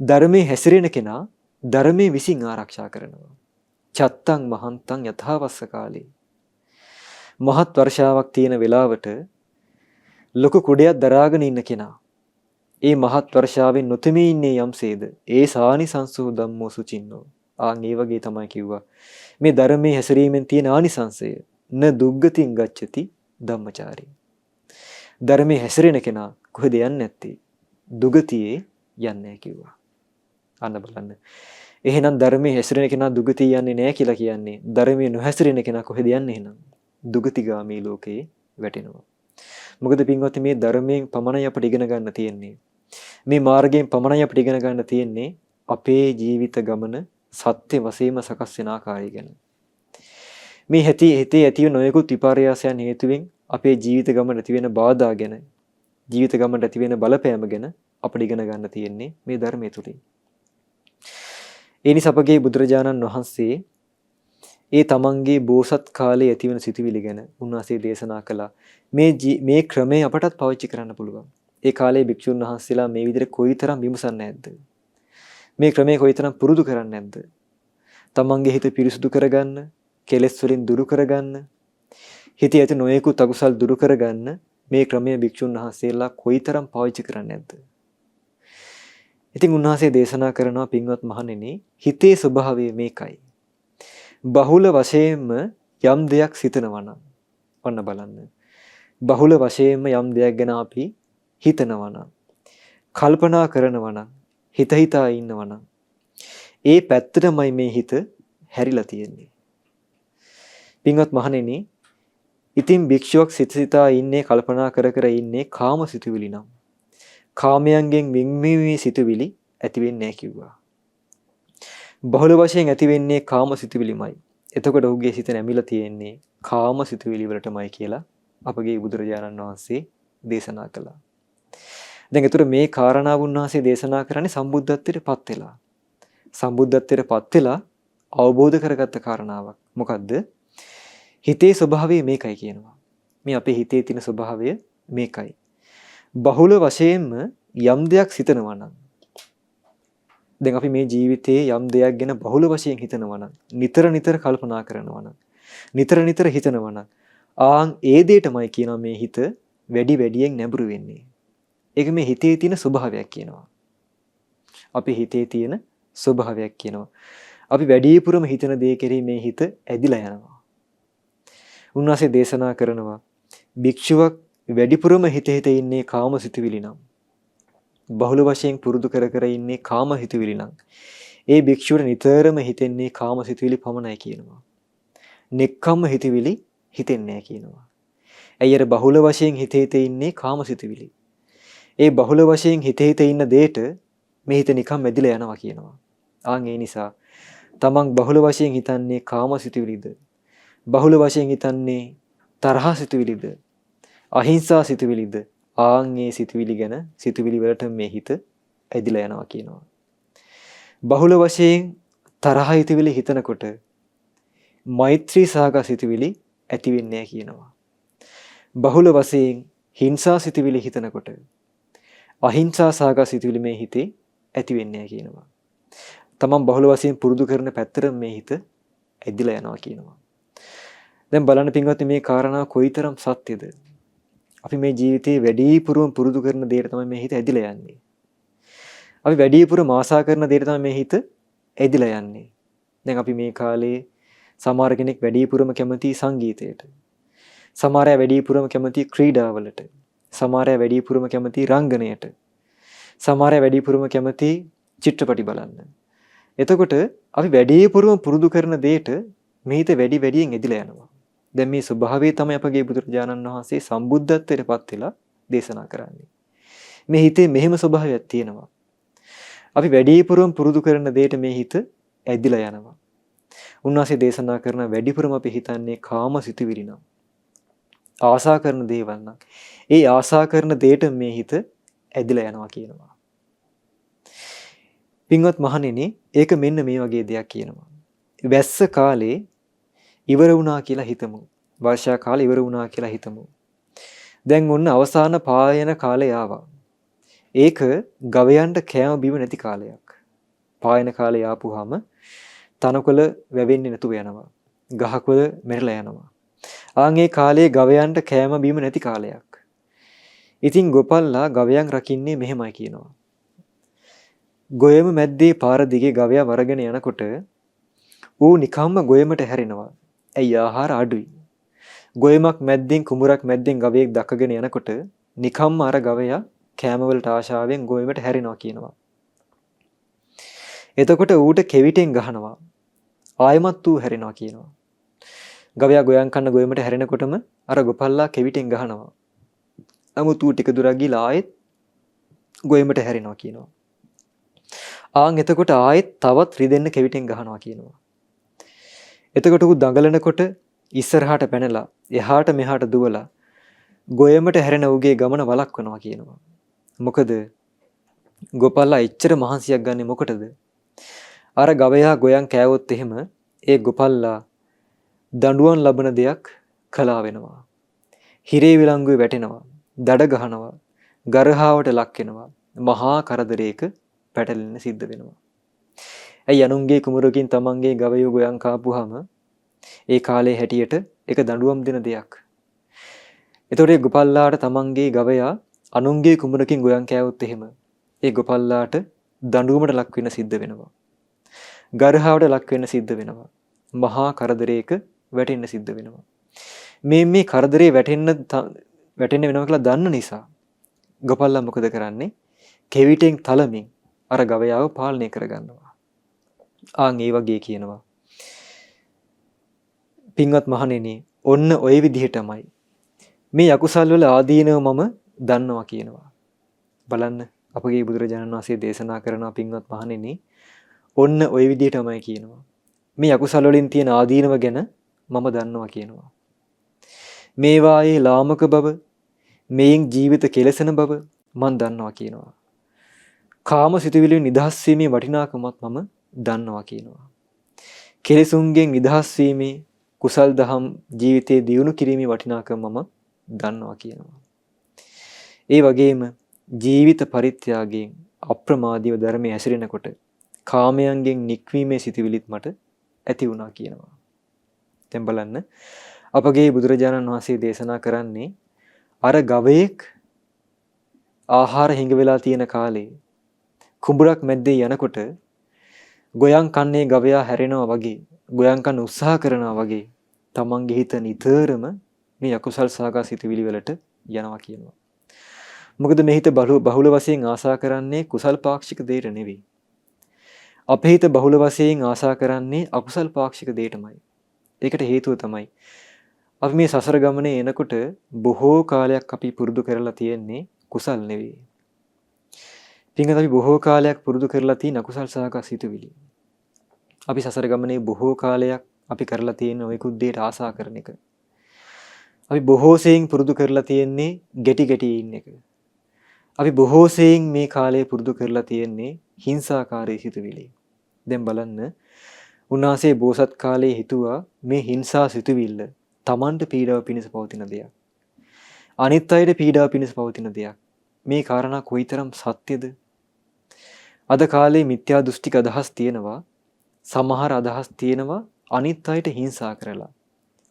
ධර්මයේ හැසිරෙන කෙනා ධර්මයේ විසින් ආරක්ෂා කරනවා. චත්තං මහන්තං යථාවස්ස කාලේ. මහත් වර්ෂාවක් තියෙන වෙලාවට ලොකු කුඩයක් දරාගෙන ඉන්න කෙනා ඒ මහත් වර්ෂාවෙන් නොතෙමී ඉන්නේ යම්සේද ඒ සානිසංසෝ ධම්මෝ සුචින්නෝ. ආන් ඒ වගේ තමයි කිව්වා මේ ධර්මයේ හැසිරීමෙන් තියෙන ආනිසංසය න දුග්ගතින් ගච්ඡති ධම්මචාරී. ධර්මයේ හැසිරෙන කෙනා කොහෙද යන්නේ නැත්තේ? දුගතියේ යන්නේ කිව්වා. අන්න බලන්න. එහෙනම් ධර්මයේ හැසිරෙන කෙනා දුගතිය යන්නේ නැහැ කියලා කියන්නේ ධර්මයේ නොහැසිරෙන කෙනා කොහෙද යන්නේ එහෙනම්? දුගතිගාමී ලෝකේ වැටෙනවා. මොකද පින්වත්නි මේ ධර්මයෙන් පමණයි අපිට ඉගෙන ගන්න තියෙන්නේ. මේ මාර්ගයෙන් පමණයි අපිට ඉගෙන ගන්න තියෙන්නේ අපේ ජීවිත ගමන සත්‍ය වශයෙන්ම සකස් වෙන ආකාරය ගැන. මේ හිතේ ඇති වෙන නොයෙකුත් විපර්යාසයන් හේතුවෙන් අපේ ජීවිත ගමන ඇති වෙන බාධා ගැන, ජීවිත ගමනට ඇති වෙන බලපෑම ගැන අපිට ඉගෙන ගන්න තියෙන්නේ මේ ධර්මයේ තුලින්. ඒ නිසා අපගේ බුදුරජාණන් වහන්සේ ඒ තමන්ගේ බෝසත් කාලයේ ඇති වෙන සිතුවිලි ගැන උන්වහන්සේ දේශනා කළා. මේ ක්‍රමය අපටත් පාවිච්චි කරන්න පුළුවන්. ඒ කාලේ භික්ෂුන් වහන්සේලා මේ විදිහට කොයිතරම් විමසන්නේ නැද්ද? මේ ක්‍රමය කොයිතරම් පුරුදු කරන්නේ නැද්ද? තමන්ගේ හිත පිරිසුදු කරගන්න, කෙලෙස් වලින් දුරු කරගන්න, හිතේ ඇති නොයෙකුත් අකුසල් දුරු කරගන්න මේ ක්‍රමය භික්ෂුන් වහන්සේලා කොයිතරම් පාවිච්චි කරන්නේ නැද්ද? ඉතින් උන්වහන්සේ දේශනා කරනවා පින්වත් මහණෙනි, හිතේ ස්වභාවය මේකයි. බහුල වශයෙන්ම යම් දෙයක් සිතනවා නම් ඔන්න බලන්න. බහුල වශයෙන්ම යම් දෙයක් ගැන අපි හිතනවා නම්, කල්පනා කරනවා නම්, හිතා ඉන්නවා නම් ඒ පැත්තටමයි මේ හිත හැරිලා තියෙන්නේ. පින්වත් මහණෙනි, ඉතින් භික්ෂුවක් සිතා ඉන්නේ, කල්පනා කර ඉන්නේ කාම සිතුවිලි නම් කාමයන්ගෙන් වින්මීමේ සිතුවිලි ඇති වෙන්නේ නැහැ කිව්වා. බහුල වශයෙන් ඇති වෙන්නේ කාම සිතුවිලිමයි. එතකොට ඔහුගේ සිත නැමිලා තියෙන්නේ කාම සිතුවිලි වලටමයි කියලා අපගේ බුදුරජාණන් වහන්සේ දේශනා කළා. දැන් ඒතර මේ කාරණාව උන්වහන්සේ දේශනා කරන්නේ සම්බුද්ධත්වයට පත් වෙලා. සම්බුද්ධත්වයට පත් වෙලා අවබෝධ කරගත්ත කාරණාවක්. මොකද්ද? හිතේ ස්වභාවය මේකයි කියනවා. මේ අපේ හිතේ තියෙන ස්වභාවය මේකයි. බහුල වශයෙන්ම යම් දෙයක් සිතනවා නම්, දැන් අපි මේ ජීවිතයේ යම් දෙයක් ගැන බහුල වශයෙන් හිතනවා නම්, නිතර කල්පනා කරනවා නම්, නිතර හිතනවා නම්, ආන් ඒ දෙයටමයි කියනවා මේ හිත වැඩියෙන් නැඹුරු වෙන්නේ. ඒක මේ හිතේ තියෙන ස්වභාවයක් කියනවා. අපි හිතේ තියෙන ස්වභාවයක් කියනවා. අපි වැඩිපුරම හිතන දේ කෙරෙහි මේ හිත ඇදිලා යනවා. උන්වහන්සේ දේශනා කරනවා භික්ෂුවක් වැඩිපුරම හිත ඉන්නේ කාම සිතුවිලි නම්, බහුල වශයෙන් පුරුදු කර ඉන්නේ කාම හිතුවිලි නම්, ඒ භික්ෂුවට නිතරම හිතෙන්නේ කාම සිතුවිලි පමණයි කියනවා. නෙක්ඛම්ම හිතුවිලි හිතෙන්නේ නැහැ කියනවා. ඇයි අර බහුල වශයෙන් හිත ඉන්නේ කාම සිතුවිලි. ඒ බහුල වශයෙන් හිත ඉන්න දෙයට මේ හිත නිකම් මැදිලා යනවා කියනවා. ආන් ඒ නිසා තමන් බහුල වශයෙන් හිතන්නේ කාම සිතුවිලිද, බහුල වශයෙන් හිතන්නේ තරහ සිතුවිලිද, අහිංසා සිතුවිලිද, ආන් ඒ සිතුවිලි ගැන, සිතුවිලි වලට මේ හිත ඇදිලා යනවා කියනවා. බහුල වශයෙන් තරහ හිතුවිලි හිතනකොට මෛත්‍රී සහගත සිතුවිලි ඇති වෙන්නේ නැහැ කියනවා. බහුල වශයෙන් හිංසා සිතුවිලි හිතනකොට අහිංසා සහගත සිතුවිලි මේ හිතේ ඇති වෙන්නේ නැහැ කියනවා. තමන් බහුල වශයෙන් පුරුදු කරන පැත්තට මේ හිත ඇදිලා යනවා කියනවා. දැන් බලන්න පින්වත්නි, මේ කාරණා කොයිතරම් සත්‍යද? අපි මේ ජීවිතේ වැඩිපුරම පුරුදු කරන දේට තමයි මේ හිත ඇදිලා යන්නේ. අපි වැඩිපුරම ආසා කරන දේට තමයි මේ හිත ඇදිලා යන්නේ. දැන් අපි මේ කාලේ සමහර කෙනෙක් වැඩිපුරම කැමති සංගීතයට. සමහර අය වැඩිපුරම කැමති ක්‍රීඩාවලට. සමහර අය වැඩිපුරම කැමති රංගනයට. සමහර අය වැඩිපුරම කැමති චිත්‍රපටි බලන්න. එතකොට අපි වැඩිපුරම පුරුදු කරන දෙයට මේ හිත වැඩි වැඩියෙන් ඇදිලා යනවා. දැන් මේ ස්වභාවය තමයි අපගේ බුදුරජාණන් වහන්සේ සම්බුද්ධත්වයට පත් වෙලා දේශනා කරන්නේ. මේ හිතේ මෙහෙම ස්වභාවයක් තියෙනවා. අපි වැඩිපුරම පුරුදු කරන දෙයට මේ හිත ඇදිලා යනවා. උන්වහන්සේ දේශනා කරන වැඩිපුරම අපි හිතන්නේ කාම සිතුවිලි නම්. ආසා කරන දේවල් නම්. ඒ ආසා කරන දෙයට මේ හිත ඇදිලා යනවා කියනවා. පින්වත් මහණෙනි, ඒක මෙන්න මේ වගේ දෙයක් කියනවා. වැස්ස කාලේ ඉවර වුණා කියලා හිතමු. වර්ෂා කාලේ ඉවර වුණා කියලා හිතමු. දැන් ඔන්න අවසාන පායන කාලය ආවා. ඒක ගවයන්ට කෑම බීම නැති කාලයක්. පායන කාලේ ආපුවාම තනකොළ වැවෙන්නේ නැතුව යනවා. ගහකොළ මෙරලා යනවා. ආන් ඒ කාලේ ගවයන්ට කෑම බීම නැති කාලයක්. ඉතින් ගොපල්ලා ගවයන් රකින්නේ මෙහෙමයි කියනවා. ගොයම මැද්දේ පාර දිගේ ගවයා වරගෙන යනකොට ඌ නිකම්ම ගොයමට හැරෙනවා. ඇයි ආහාර අඩුයි. ගොයමක් මැද්දෙන් කුඹරක් මැද්දෙන් ගවයෙක් දක්කගෙන යනකොට නිකම්ම අර ගවයා කෑම වලට ආශාවෙන් ගොයමට හැරෙනවා කියනවා. එතකොට ඌට කෙවිතෙන් ගහනවා. ආයමත් ඌ හැරෙනවා කියනවා. ගවයා ගොයන් කන්න ගොයමට හැරෙනකොටම අර ගොපල්ලා කෙවිතෙන් ගහනවා. නමුත් ඌ ටික දුරක් ගිහලා ආයෙත් ගොයමට හැරෙනවා කියනවා. ආන් එතකොට ආයෙත් තවත් රිදෙන්න කෙවිතෙන් ගහනවා කියනවා. එතකොට ඌ දඟලනකොට ඉස්සරහට පැනලා එහාට මෙහාට දුවලා ගොයමට හැරෙන ඌගේ ගමන වළක්වනවා කියනවා. මොකද ගොපල්ලා එච්චර මහන්සියක් ගන්නේ මොකටද? අර ගවයා ගොයන් කෑවොත් එහෙම ඒ ගොපල්ලා දඬුවම් ලබන දෙයක් කළා වෙනවා. හිරේ විලංගුවේ වැටෙනවා. දඩ ගහනවා. ගරහාවට ලක් වෙනවා. මහා කරදරයක පැටලෙන්න සිද්ධ වෙනවා. ඇයි අනුන්ගේ කුමරකින් තමන්ගේ ගවයෝ ගොයන් කාපුවාම ඒ කාලේ හැටියට ඒක දඬුවම් දෙන දෙයක්. එතකොට ඒ ගොපල්ලාට තමන්ගේ ගවයා අනුන්ගේ කුමරකින් ගොයන් කෑවොත් එහෙම ඒ ගොපල්ලාට දඬුවමට ලක් වෙන්න සිද්ධ වෙනවා. ගරහාවට ලක් වෙන්න සිද්ධ වෙනවා. මහා කරදරයක වැටෙන්න සිද්ධ වෙනවා. මේ කරදරේ වැටෙන්න වෙනවා කියලා දන්න නිසා ගොපල්ලා මොකද කරන්නේ? කෙවිතෙන් තලමින් අර ගවයාව පාලනය කරගන්නවා. ආන් ඒ වගේ කියනවා. පින්වත් මහණෙනි, ඔන්න ওই විදිහටමයි මේ අකුසල් වල ආදීනව මම දන්නවා කියනවා. බලන්න අපගේ බුදුරජාණන් වහන්සේ දේශනා කරන පින්වත් මහණෙනි, ඔන්න ওই විදිහටමයි කියනවා. මේ අකුසල් වලින් තියෙන ආදීනව ගැන මම දන්නවා කියනවා. මේවායේ ලාමක බව, මේන් ජීවිත කෙලසන බව මම දන්නවා කියනවා. කාම සිතුවිලි නිදහස් වීමේ වටිනාකමත් මම දන්නවා කියනවා. කෙලෙසුන්ගෙන් නිදහස් වීමේ කුසල් දහම් ජීවිතයේ දියුණු කිරීමේ වටිනාකම මම දන්නවා කියනවා. ඒ වගේම ජීවිත පරිත්‍යාගයෙන් අප්‍රමාදීව ධර්මයේ හැසිරෙනකොට කාමයන්ගෙන් නික්වීමේ සිතුවිලිත් මට ඇති වුණා කියනවා. දැන් බලන්න අපගේ බුදුරජාණන් වහන්සේ දේශනා කරන්නේ අර ගවයෙක් ආහාර හිඟ වෙලා තියෙන කාලේ කුඹුරක් මැද්දේ යනකොට ගොයන් කන්නේ ගවයා හැරෙනවා වගේ, ගොයන් කන්න උත්සාහ කරනවා වගේ තමන්ගේ හිත නිතරම මේ අකුසල් සහගත සිතුවිලි වලට යනවා කියනවා. මොකද මේ හිත බහුල වශයෙන් ආසා කරන්නේ කුසල් පාක්ෂික දෙයට නෙවෙයි. අපේ හිත බහුල වශයෙන් ආසා කරන්නේ අකුසල් පාක්ෂික දෙයටමයි. ඒකට හේතුව තමයි අපි මේ සසර ගමනේ එනකොට බොහෝ කාලයක් අපි පුරුදු කරලා තියෙන්නේ කුසල් නෙවෙයි. පින්වත් අපි බොහෝ කාලයක් පුරුදු කරලා තියෙන අකුසල් සහගත සිතුවිලි. අපි සසර ගමනේ බොහෝ කාලයක් අපි කරලා තියෙන ওই කුද්දේට ආසා කරන එක. අපි බොහෝ සෙයින් පුරුදු කරලා තියෙන්නේ ගැටි ඉන්න එක. අපි බොහෝ සෙයින් මේ කාලේ පුරුදු කරලා තියෙන්නේ හිංසාකාරී සිතුවිලි. දැන් බලන්න උන්වහන්සේ බෝසත් කාලේ හිතුවා මේ හිංසා සිතුවිල්ල තමන්ට පීඩාව පිණිස පවතින දෙයක්. අනිත් අයට පීඩාව පිණිස පවතින දෙයක්. මේ කාරණා කොයිතරම් සත්‍යද? අද කාලේ මිත්‍යා දෘෂ්ටික අදහස් තියෙනවා. සමහර අදහස් තියෙනවා අනිත් අයට හිංසා කරලා,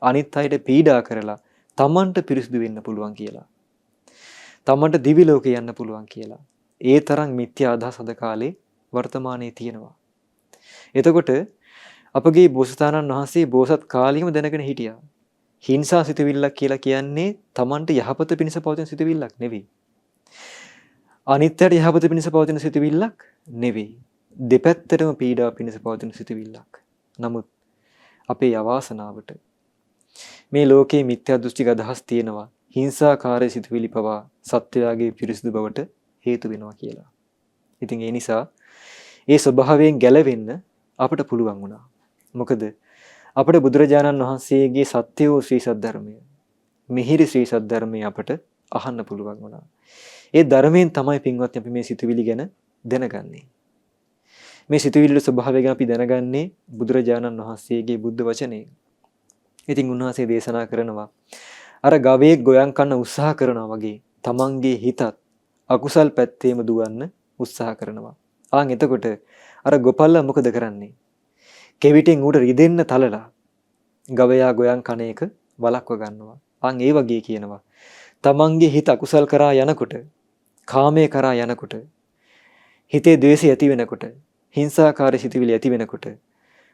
අනිත් අයට පීඩා කරලා තමන්ට පිරිසිදු වෙන්න පුළුවන් කියලා. තමන්ට දිවි ලෝකේ යන්න පුළුවන් කියලා. ඒ තරම් මිත්‍යා අදහස් අද කාලේ වර්තමානයේ තියෙනවා. එතකොට අපගේ බෝසතාණන් වහන්සේ බෝසත් කාලෙම දැනගෙන හිටියා. හිංසා සිතුවිල්ලක් කියලා කියන්නේ Tamanට යහපත පිණිස පවතින සිතුවිල්ලක් නෙවෙයි. අනිත්‍යයට යහපත පිණිස පවතින සිතුවිල්ලක් නෙවෙයි. දෙපැත්තටම පීඩාව පිණිස පවතින සිතුවිල්ලක්. නමුත් අපේ අවාසනාවට මේ ලෝකයේ මිත්‍යා දෘෂ්ටික අදහස් තියෙනවා. හිංසාකාරී සිතුවිලි පවා සත්‍යයගේ පිරිසිදු බවට හේතු වෙනවා කියලා. ඉතින් ඒ නිසා ඒ ස්වභාවයෙන් ගැලවෙන්න අපට පුළුවන් වුණා. මොකද අපට බුදුරජාණන් වහන්සේගේ සත්‍ය වූ ශ්‍රී සද්ධර්මය, මිහිරි ශ්‍රී සද්ධර්මය අපට අහන්න පුළුවන් වුණා. ඒ ධර්මයෙන් තමයි පින්වත් අපි මේ සිතුවිලි ගැන දැනගන්නේ. මේ සිතුවිල්ල ස්වභාවය ගැන අපි දැනගන්නේ බුදුරජාණන් වහන්සේගේ බුද්ධ වචනයෙන්. ඉතින් උන්වහන්සේ දේශනා කරනවා අර ගවයෙක් ගොයන් කන්න උත්සාහ කරනවා වගේ තමන්ගේ හිතත් අකුසල් පැත්තේම දුවන්න උත්සාහ කරනවා. ආන් එතකොට අර ගොපල්ලා මොකද කරන්නේ? කෙවිතෙන් ඌට රිදෙන්න තලලා ගවයා ගොයන් කන එක වළක්ව ගන්නවා. ආන් ඒ වගේ කියනවා. තමන්ගේ හිත අකුසල් කරා යනකොට, කාමයේ කරා යනකොට, හිතේ ද්වේෂය ඇති වෙනකොට, හිංසාකාරී සිතුවිලි ඇති වෙනකොට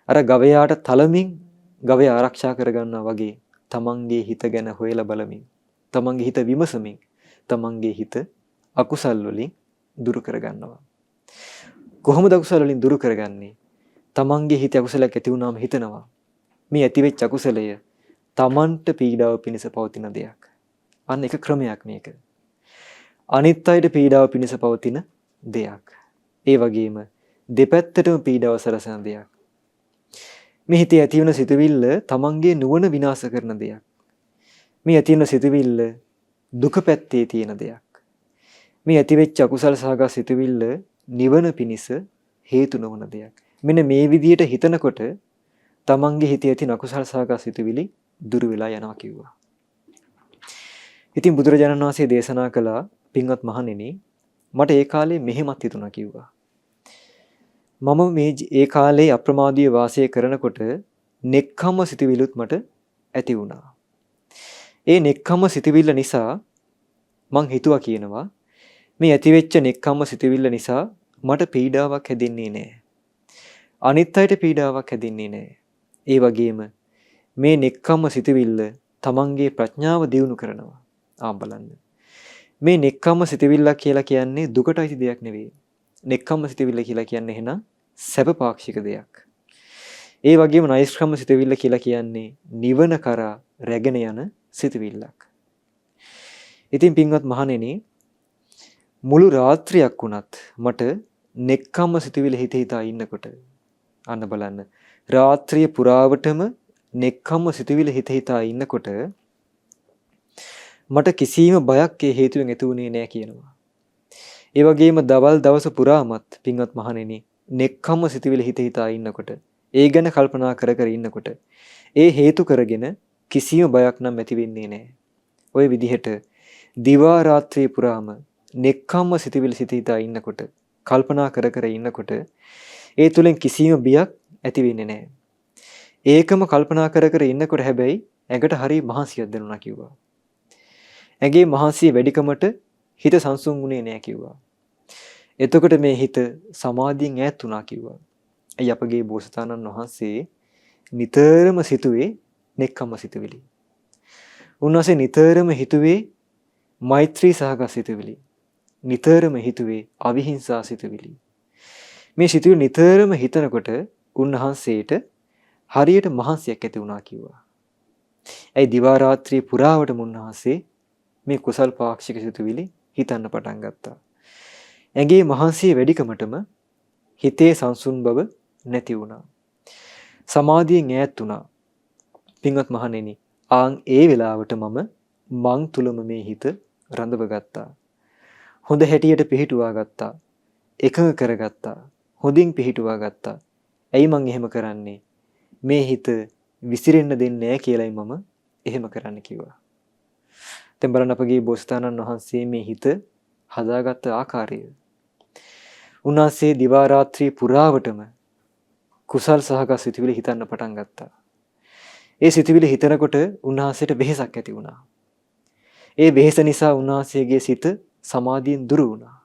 අර ගවයාට තලමින් ගවයා ආරක්ෂා කරගන්නවා වගේ තමන්ගේ හිත ගැන හොයලා බලමින්, තමන්ගේ හිත විමසමින්, තමන්ගේ හිත අකුසල් වලින් දුරු කරගන්නවා. කොහොමද අකුසල වලින් දුරු කරගන්නේ? තමන්ගේ හිත අකුසලයක් ඇති වුණාම හිතනවා මේ ඇතිවෙච්ච අකුසලය තමන්ට පීඩාව පිණිස පවතින දෙයක්. අන්න එක ක්‍රමයක් මේක. අනිත් අයට පීඩාව පිණිස පවතින දෙයක්. ඒ වගේම දෙපැත්තටම පීඩාව සලසන දෙයක්. මේ හිතේ ඇති වෙන සිතුවිල්ල තමන්ගේ නුවණ විනාශ කරන දෙයක්. මේ ඇති වෙන සිතුවිල්ල දුක පැත්තේ තියෙන දෙයක්. මේ ඇතිවෙච්ච අකුසල සහගත සිතුවිල්ල නිවන පිණිස හේතු නොවන දෙයක්. මෙන්න මේ විදිහට හිතනකොට තමන්ගේ හිතේ ඇති අකුසල සහගත සිතුවිලි දුරු වෙලා යනවා කිව්වා. ඉතින් බුදුරජාණන් වහන්සේ දේශනා කළා පින්වත් මහණෙනි මට ඒ කාලේ මෙහෙමත් හිතුණා කිව්වා. මම මේ ඒ කාලේ අප්‍රමාදීව වාසය කරනකොට නෙක්ඛම්ම සිතුවිල්ලුත් මට ඇති වුණා. ඒ නෙක්ඛම්ම සිතුවිල්ල නිසා මං හිතුවා කියනවා මේ ඇතිවෙච්ච නෙක්ඛම්ම සිතුවිල්ල නිසා මට පීඩාවක් හැදෙන්නේ නැහැ. අනිත් අයට පීඩාවක් හැදෙන්නේ නැහැ. ඒ වගේම මේ නෙක්ඛම්ම සිතුවිල්ල තමන්ගේ ප්‍රඥාව දියුණු කරනවා. බලන්න. මේ නෙක්ඛම්ම සිතුවිල්ල කියලා කියන්නේ දුකට අයිති දෙයක් නෙවෙයි. නෙක්ඛම්ම සිතුවිල්ල කියලා කියන්නේ එහෙනම් සැප පාක්ෂික දෙයක්. ඒ වගේම නෛෂ්ක්‍රම්ම සිතුවිල්ල කියලා කියන්නේ නිවන කරා රැගෙන යන සිතුවිල්ලක්. ඉතින් පින්වත් මහණෙනි මුළු රාත්‍රියක් වුණත් මට නෙක්ඛම්ම සිතුවිලි හිතා ඉන්නකොට අන්න බලන්න රාත්‍රිය පුරාවටම නෙක්ඛම්ම සිතුවිලි හිතා ඉන්නකොට මට කිසිම බයක් ඒ හේතුවෙන් ඇති වුණේ නැහැ කියනවා. ඒ වගේම දවල් දවස පුරාමත් පින්වත් මහණෙනි නෙක්ඛම්ම සිතුවිලි හිතා ඉන්නකොට ඒ ගැන කල්පනා කර කර ඉන්නකොට ඒ හේතු කරගෙන කිසිම බයක් නම් ඇති වෙන්නේ නැහැ. ওই විදිහට දිවා රාත්‍රියේ පුරාම නෙක්ඛම්ම සිතුවිලි හිතා ඉන්නකොට කල්පනා කර කර ඉන්නකොට ඒ තුලින් කිසිම බියක් ඇති වෙන්නේ නැහැ. ඒකම කල්පනා කර කර ඉන්නකොට හැබැයි ඇඟට හරි මහන්සියක් දැනුණා කිව්වා. ඇඟේ මහන්සිය වැඩිකමට හිත සංසුන් වුණේ නැහැ කිව්වා. එතකොට මේ හිත සමාධියෙන් ඈත් වුණා කිව්වා. ඇයි අපගේ බෝසතාණන් වහන්සේ නිතරම සිතුවේ නෙක්ඛම්ම සිතුවිලි. උන්වහන්සේ නිතරම හිතුවේ මෛත්‍රී සහගත සිතුවිලි. නිතරම හිතුවේ අවිහිංසා සිතුවිලි. මේ සිතුවිලි නිතරම හිතනකොට උන්වහන්සේට හරියට මහන්සියක් ඇති වුණා කිව්වා. ඇයි දිවා රාත්‍රී පුරාවටම උන්වහන්සේ මේ කුසල් පාක්ෂික සිතුවිලි හිතන්න පටන් ගත්තා. ඇඟේ මහන්සිය වැඩිකමටම හිතේ සංසුන් බව නැති වුණා. සමාධියෙන් ඈත් වුණා. පින්වත් මහණෙනි, ආන් ඒ වෙලාවට මං තුලම මේ හිත රඳව ගත්තා. හොඳ හැටියට පිහිටුවා ගත්තා. එකඟ කරගත්තා. හොඳින් පිහිටුවා ගත්තා. ඇයි මං එහෙම කරන්නේ? මේ හිත විසිරෙන්න දෙන්නේ නැහැ කියලායි මම එහෙම කරන්න කිව්වා. දැන් බලන්න අපගේ බෝසතාණන් වහන්සේ මේ හිත හදාගත්ත ආකාරය. උන්වහන්සේ දිවා රාත්‍රී පුරාවටම කුසල් සහගත සිතුවිලි හිතන්න පටන් ගත්තා. ඒ සිතුවිලි හිතනකොට උන්වහන්සේට වෙහෙසක් ඇති වුණා. ඒ වෙහෙස නිසා උන්වහන්සේගේ සිත සමාධියෙන් දුරු වුණා.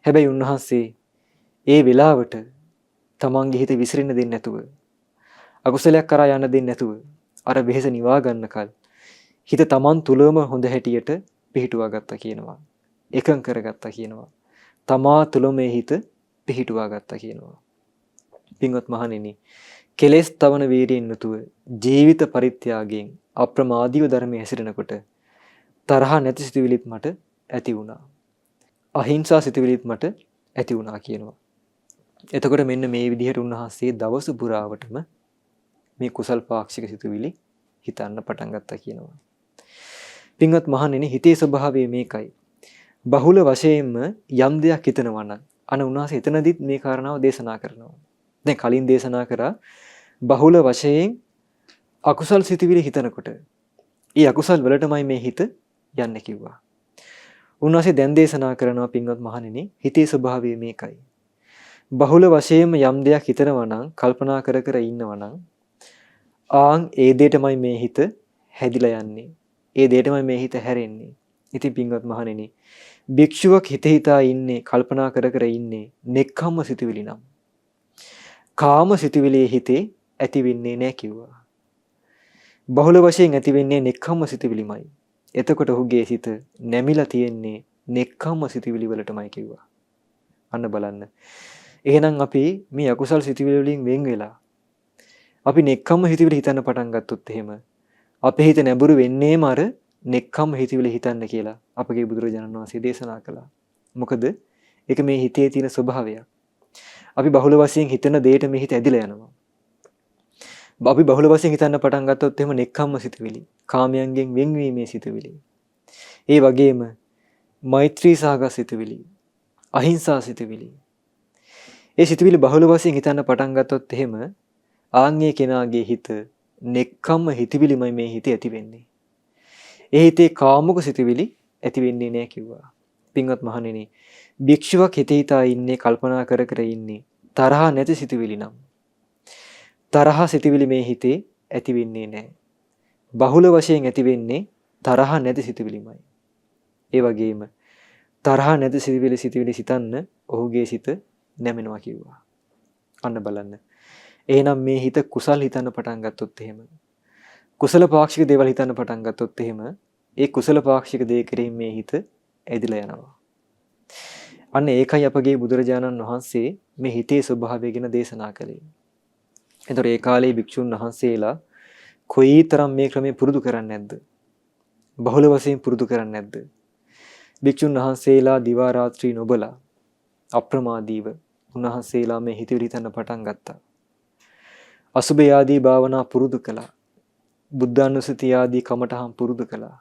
හැබැයි උන්වහන්සේ ඒ වෙලාවට තමන්ගේ හිත විසිරෙන්න දෙන්නේ නැතුව, අකුසලයක් කරා යන්න දෙන්නේ නැතුව අර වෙහෙස නිවා ගන්නකල් හිත තමන් තුලම හොඳ හැටියට පිහිටුවා ගත්තා කියනවා. එකඟ කරගත්තා කියනවා. තමා තුල මේ හිත පිහිටුවා ගත්තා කියනවා. පින්වත් මහණෙනි, කෙලෙස් තවන වීරියෙන් යුතුව ජීවිත පරිත්‍යාගයෙන් අප්‍රමාදීව ධර්මයේ හැසිරෙනකොට තරහ නැති සිතුවිලිත් මට ඇති වුණා. අහිංසා සිතුවිලිත් මට ඇති වුණා කියනවා. එතකොට මෙන්න මේ විදිහට උන්වහන්සේ දවස පුරාවටම මේ කුසල් පාක්ෂික සිතුවිලි හිතන්න පටන් ගත්තා කියනවා. පින්වත් මහණෙනි, හිතේ ස්වභාවය මේකයි. බහුල වශයෙන්ම යම් දෙයක් හිතනවා නම් අන උන්වහන්සේ එතනදිත් මේ කාරණාව දේශනා කරනවා. දැන් කලින් දේශනා කරා බහුල වශයෙන් අකුසල් සිතුවිලි හිතනකොට ඒ අකුසල් වලටමයි මේ හිත යන්නේ කිව්වා. උන්වහන්සේ දැන් දේශනා කරනවා පින්වත් මහණෙනි, හිතේ ස්වභාවය මේකයි. බහුල වශයෙන්ම යම් දෙයක් හිතනවා නම්, කල්පනා කර කර ඉන්නවා නම් ආන් ඒ දෙයටමයි මේ හිත හැදිලා යන්නේ. ඒ දෙයටමයි මේ හිත හැරෙන්නේ. ඉතින් පින්වත් මහණෙනි, භික්ෂුවක් හිත හිතා ඉන්නේ, කල්පනා කර කර ඉන්නේ නෙක්ඛම්ම සිතුවිලි නම් කාම සිතුවිලි හිතේ ඇති වෙන්නේ නැහැ කිව්වා. බහුල වශයෙන් ඇති වෙන්නේ නෙක්ඛම්ම සිතුවිලිමයි. එතකොට ඔහුගේ සිත නැමිලා තියෙන්නේ නෙක්ඛම්ම සිතුවිලි වලටමයි කිව්වා. අන්න බලන්න. එහෙනම් අපි මේ අකුසල් සිතුවිලි වලින් වෙන් වෙලා අපි නෙක්ඛම්ම හිතවිලි හිතන්න පටන් ගත්තොත් එහෙම අපේ හිත නැඹුරු වෙන්නේම අර නෙක්ඛම්ම හිතවිලි හිතන්න කියලා අපගේ බුදුරජාණන් වහන්සේ දේශනා කළා. මොකද ඒක මේ හිතේ තියෙන ස්වභාවයක්. අපි බහුල වශයෙන් හිතන දෙයට මේ හිත ඇදිලා යනවා. අපි බහුල වශයෙන් හිතන්න පටන් ගත්තොත් එහෙම නෙක්ඛම්ම සිතවිලි, කාමයන්ගෙන් වෙන්වීමේ සිතවිලි. ඒ වගේම මෛත්‍රී සහගත සිතවිලි, අහිංසා සිතවිලි. ඒ සිතවිලි බහුල වශයෙන් හිතන්න පටන් ගත්තොත් එහෙම ආන්ගේ කෙනාගේ හිත නෙක්ඛම්ම හිතවිලිමයි මේ හිතේ ඇති වෙන්නේ. ඒ හිතේ කාමුක සිතවිලි ඇති වෙන්නේ නැහැ කිව්වා. පින්වත් මහණෙනි, භික්ෂුවක් හිත හිතා ඉන්නේ, කල්පනා කර කර ඉන්නේ තරහ නැති සිතවිලි නම් තරහ සිතවිලි මේ හිතේ ඇති වෙන්නේ නැහැ. බහුල වශයෙන් ඇති වෙන්නේ තරහ නැති සිතවිලිමයි. ඒ වගේම තරහ නැති සිතවිලි සිතන්න ඔහුගේ සිත නැමෙනවා කිව්වා. අන්න බලන්න. එහෙනම් මේ හිත කුසල් හිතන්න පටන් ගත්තොත් එහෙම, කුසල පාක්ෂික දේවල් හිතන්න පටන් ගත්තොත් එහෙම, ඒ කුසල පාක්ෂික දේ කෙරෙහි මේ හිත ඇදිලා යනවා. අන්න ඒකයි අපගේ බුදුරජාණන් වහන්සේ මේ හිතේ ස්වභාවය ගැන දේශනා කළේ. එතකොට ඒ කාලේ භික්ෂුන් වහන්සේලා කොයිතරම් මේ ක්‍රමේ පුරුදු කරන්නේ නැද්ද? බහුල වශයෙන් පුරුදු කරන්නේ නැද්ද? භික්ෂුන් වහන්සේලා දිවා රාත්‍රී නොබලා අප්‍රමාදීව උන්වහන්සේලා මේ හිතවිලි හිතන්න පටන් ගත්තා. අසුභ ආදී භාවනා පුරුදු කළා. බුද්ධානුස්සතිය ආදී කමඨහම් පුරුදු කළා.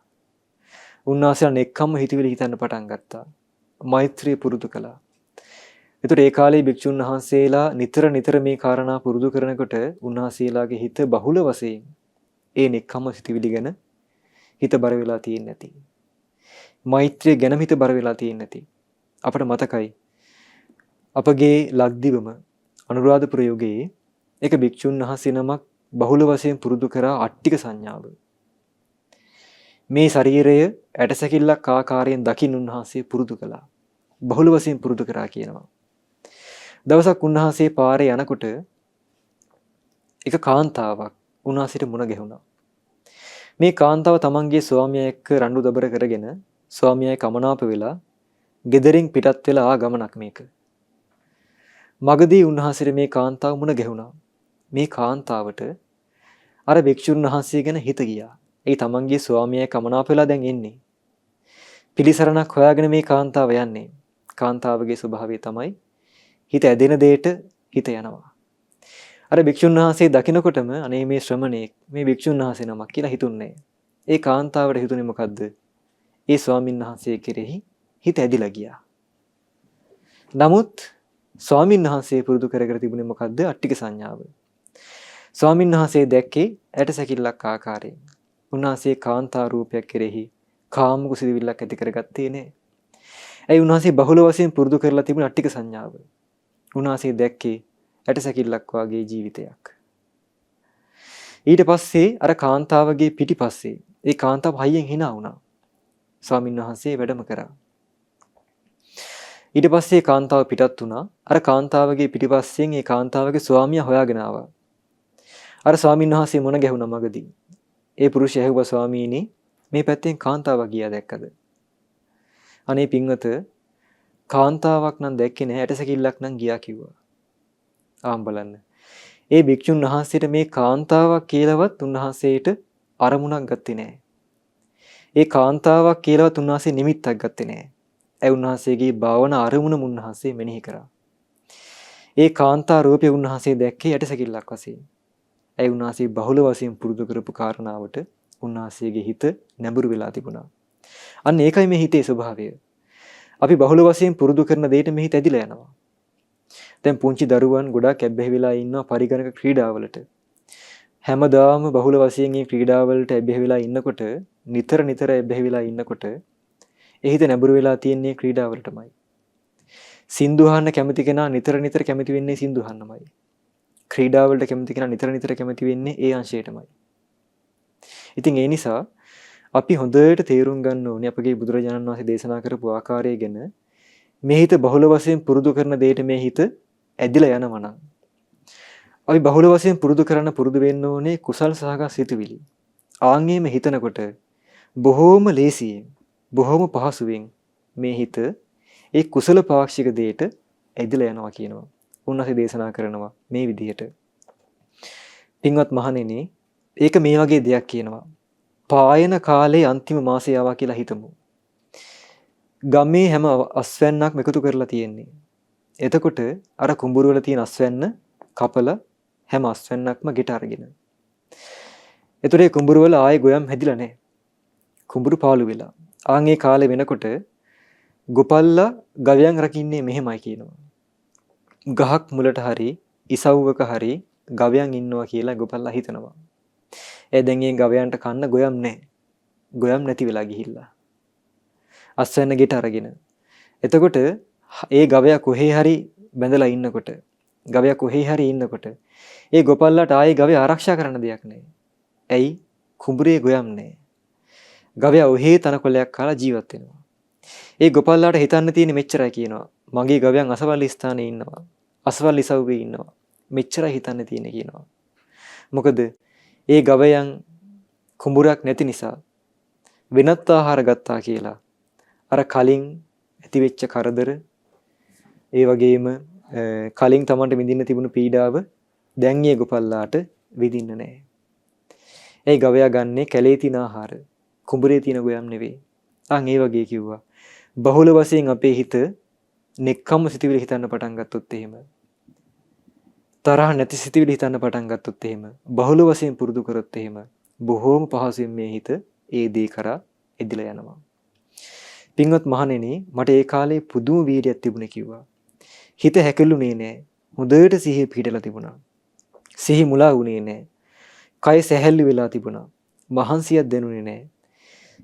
උන්වහන්සේලා නෙක්ඛම්ම හිතවිලි හිතන්න පටන් ගත්තා. මෛත්‍රිය පුරුදු කළා. ඒතර ඒ කාලේ භික්ෂුන් වහන්සේලා නිතර මේ කාරණා පුරුදු කරනකොට උන්වහන්සේලාගේ හිත බහුල වශයෙන් ඒ නෙක්ඛම්ම හිතවිලි ගැන හිත බර වෙලා තියෙන්නේ නැති. මෛත්‍රිය ගැන හිත බර වෙලා තියෙන්නේ නැති. අපට මතකයි අපගේ ලක්දිවම අනුරාධපුර යුගයේ එක භික්ෂුන් වහන්සේ නමක් බහුල වශයෙන් පුරුදු කරා අට්ටික සංඥාව. මේ ශරීරය ඇටසැකිල්ලක් ආකාරයෙන් දකින්න උන්වහන්සේ පුරුදු කළා. බහුල වශයෙන් පුරුදු කරා කියනවා. දවසක් උන්වහන්සේ පාරේ යනකොට එක කාන්තාවක් උන්වහන්සේට මුණ ගැහුණා. මේ කාන්තාව තමන්ගේ ස්වාමියා එක්ක රණ්ඩු දබර කරගෙන ස්වාමියායි කමනාප වෙලා ගෙදරින් පිටත් වෙලා ආ ගමනක් මේක. මගදී උන්වහන්සේට මේ කාන්තාව මුණ ගැහුණා. මේ කාන්තාවට අර භික්ෂුන් වහන්සේ ගැන හිත ගියා. ඒ තමන්ගේ ස්වාමියායි කමනාප වෙලා දැන් එන්නේ. පිළිසරණක් හොයාගෙන මේ කාන්තාව යන්නේ. කාන්තාවගේ ස්වභාවය තමයි හිත ඇදෙන දෙයට හිත යනවා. අර භික්ෂුන් වහන්සේ දකිනකොටම අනේ මේ ශ්‍රමණේක්, මේ භික්ෂුන් වහන්සේ නමක් කියලා හිතුන්නේ. ඒ කාන්තාවට හිතුනේ මොකද්ද? ඒ ස්වාමින් වහන්සේ කෙරෙහි හිත ඇදිලා ගියා. නමුත් ස්වාමින් වහන්සේ පුරුදු කරගෙන තිබුණේ මොකද්ද? අට්ටික සංඥාව. ස්වාමින් වහන්සේ දැක්කේ ඇටසැකිල්ලක් ආකාරයෙන්. උන්වහන්සේ කාන්තා රූපයක් කෙරෙහි කාමුක සිතිවිල්ලක් ඇති කරගත්තේ නෑ. ඒ උන්වහන්සේ බහුල වශයෙන් පුරුදු කරලා තිබුණ අට්ටික සංඥාව. උන්වහන්සේ දැක්කේ ඇටසැකිල්ලක් වගේ ජීවිතයක්. ඊට පස්සේ අර කාන්තාවගේ පිටිපස්සේ ඒ කාන්තාව හයියෙන් hina වුණා. ස්වාමින් වහන්සේ වැඩම කරා. ඊට පස්සේ කාන්තාව පිටත් වුණා. අර කාන්තාවගේ පිටිපස්සෙන් ඒ කාන්තාවගේ ස්වාමියා හොයාගෙන ආවා. අර ස්වාමීන් වහන්සේ මොන ගැහුණා මගදී. ඒ පුරුෂයා ඇහුවා ස්වාමීනි මේ පැත්තෙන් කාන්තාවක් ගියා දැක්කද? අනේ පින්වත කාන්තාවක් නම් දැක්කේ නැහැ ඇටසැකිල්ලක් නම් ගියා කිව්වා. ආම් බලන්න. ඒ භික්ෂුන් වහන්සේට මේ කාන්තාවක් කියලාවත් උන්වහන්සේට අරමුණක් ගත්තේ නැහැ. ඒ කාන්තාවක් කියලාවත් උන්වහන්සේ නිමිත්තක් ගත්තේ නැහැ. ඒ උන්වහන්සේගේ භාවනා අරමුණ උන්වහන්සේ මෙනෙහි කරා. ඒ කාන්තා රූපය උන්වහන්සේ දැක්කේ ඇටසැකිල්ලක් වශයෙන්. ඒ උන්වහන්සේ බහුල වශයෙන් පුරුදු කරපු කාරණාවට උන්වහන්සේගේ හිත නැඹුරු වෙලා තිබුණා. අන්න ඒකයි මේ හිතේ ස්වභාවය. අපි බහුල වශයෙන් පුරුදු කරන දෙයට මේ හිත ඇදිලා යනවා. දැන් පුංචි දරුවන් ගොඩාක් ඇබ්බැහි වෙලා ඉන්නවා පරිගණක ක්‍රීඩාවලට. හැමදාම බහුල වශයෙන් මේ ක්‍රීඩාවලට ඇබ්බැහි වෙලා ඉන්නකොට නිතර ඇබ්බැහි වෙලා ඉන්නකොට ඒ හිත නැඹුරු වෙලා තියෙන්නේ ක්‍රීඩාවලටමයි. සින්දු අහන්න කැමති කෙනා නිතර කැමති වෙන්නේ සින්දු අහන්නමයි. ක්‍රීඩාවලට කැමති කෙනා නිතර කැමති වෙන්නේ ඒ අංශයටමයි. ඉතින් ඒ නිසා අපි හොඳට තේරුම් ගන්න ඕනේ අපගේ බුදුරජාණන් වහන්සේ දේශනා කරපු ආකාරය ගැන. මේ හිත බහුල වශයෙන් පුරුදු කරන දෙයට මේ හිත ඇදිලා යනවා නම් අපි බහුල වශයෙන් පුරුදු වෙන්න ඕනේ කුසල් සහගත සිතුවිලි. ආන්ගේම හිතනකොට බොහෝම ලේසියෙන් බොහෝම පහසුවෙන් මේ හිත ඒ කුසල පාක්ෂික දෙයට ඇදිලා යනවා කියනවා. උන්වහන්සේ දේශනා කරනවා මේ විදිහට. පින්වත් මහණෙනි, ඒක මේ වගේ දෙයක් කියනවා. පායන කාලේ අන්තිම මාසය ආවා කියලා හිතමු. ගමේ හැම අස්වැන්නක්ම එකතු කරලා තියෙන්නේ. එතකොට අර කුඹුර වල තියෙන අස්වැන්න කපල හැම අස්වැන්නක්ම ගෙට අරගෙන. ඒතරේ කුඹුර වල ආයේ ගොයම් හැදිලා නැහැ. කුඹුරු පාළු වෙලා. ආන් ඒ කාලේ වෙනකොට ගොපල්ලා ගවයන් රකින්නේ මෙහෙමයි කියනවා. ගහක් මුලට හරි ඉසව්වක හරි ගවයන් ඉන්නවා කියලා ගොපල්ලා හිතනවා. දැන් මේ ගවයන්ට කන්න ගොයම් නැහැ. ගොයම් නැති වෙලා ගිහිල්ලා. අස්වැන්න ගෙට අරගෙන. එතකොට ඒ ගවයා කොහේ හරි බැඳලා ඉන්නකොට, ගවයා කොහේ හරි ඉන්නකොට ඒ ගොපල්ලාට ආයේ ගවයා ආරක්ෂා කරන්න දෙයක් නැහැ. ඇයි? කුඹුරේ ගොයම් නැහැ. ගවයා ඔහේ තනකොළයක් කාලා ජීවත් වෙනවා. ඒ ගොපල්ලාට හිතන්න තියෙන්නේ මෙච්චරයි කියනවා. මගේ ගවයන් අසවල් ස්ථානයේ ඉන්නවා. අසවල් ඉසව්වේ ඉන්නවා. මෙච්චරයි හිතන්න තියෙන්නේ කියනවා. මොකද ඒ ගවයන් කුඹුරක් නැති නිසා වෙනත් ආහාර ගත්තා කියලා අර කලින් ඇතිවෙච්ච කරදර ඒ වගේම කලින් Tamanට විඳින්න තිබුණු පීඩාව දැන් ඒ ගොපල්ලාට විඳින්න නැහැ. ඒ ගවයා ගන්නේ කැලේ තියෙන ආහාර, කුඹුරේ තියෙන ගොයම් නෙවෙයි. අන් ඒ වගේ කිව්වා. බහුල වශයෙන් අපේ හිත නෙක්ඛම්ම සිතුවිලි හිතන්න පටන් ගත්තොත් එහෙම, තරහ නැති සිතුවිලි හිතන්න පටන් ගත්තොත් එහෙම, බහුල වශයෙන් පුරුදු කරොත් එහෙම බොහෝම පහසුවෙන් මේ හිත ඒ දේ කරා එදිලා යනවා. පින්වත් මහණෙනි, මට ඒ කාලේ පුදුම වීර්යයක් තිබුණේ කිව්වා. හිත හැකලුනේ නෑ. හොඳට සිහිය පිහිටලා තිබුණා. සිහි මුලා වුණේ නෑ. කය සැහැල්ලු වෙලා තිබුණා. මහන්සියක් දැනුනේ නෑ.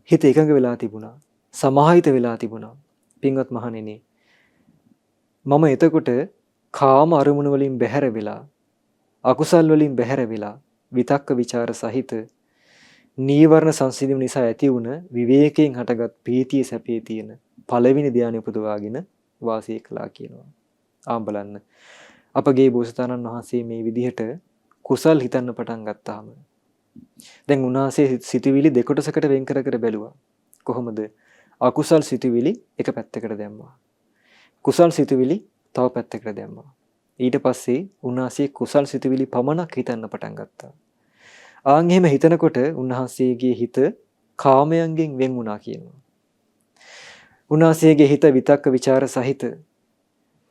හිත එකඟ වෙලා තිබුණා. සමාහිත වෙලා තිබුණා. පින්වත් මහණෙනි, මම එතකොට කාම අරමුණු වලින් බැහැර වෙලා, අකුසල් වලින් බැහැර වෙලා, විතක්ක ਵਿਚාර සහිත නීවරණ සංසිඳීම නිසා ඇති වුණ විවේකයෙන් හටගත් ප්‍රීතිය සැපේ තියෙන පළවෙනි ධානය උපදවාගෙන වාසය කළා කියනවා. ආම් බලන්න. අපගේ බෝසතාණන් වහන්සේ මේ විදිහට කුසල් හිතන්න පටන් ගත්තාම දැන් උන්වහන්සේ සිතුවිලි දෙකොටසකට වෙන් කර කර බැලුවා. කොහොමද? අකුසල් සිතුවිලි එක පැත්තකට දැම්මා. කුසල් සිතුවිලි තව පැත්තකට දැම්මා. ඊට පස්සේ උන්වහන්සේ කුසල් සිතුවිලි පමණක් හිතන්න පටන් ගත්තා. ආන් එහෙම හිතනකොට උන්වහන්සේගේ හිත කාමයන්ගෙන් වෙන් වුණා කියනවා. උන්වහන්සේගේ හිත විතක්ක ਵਿਚාර සහිත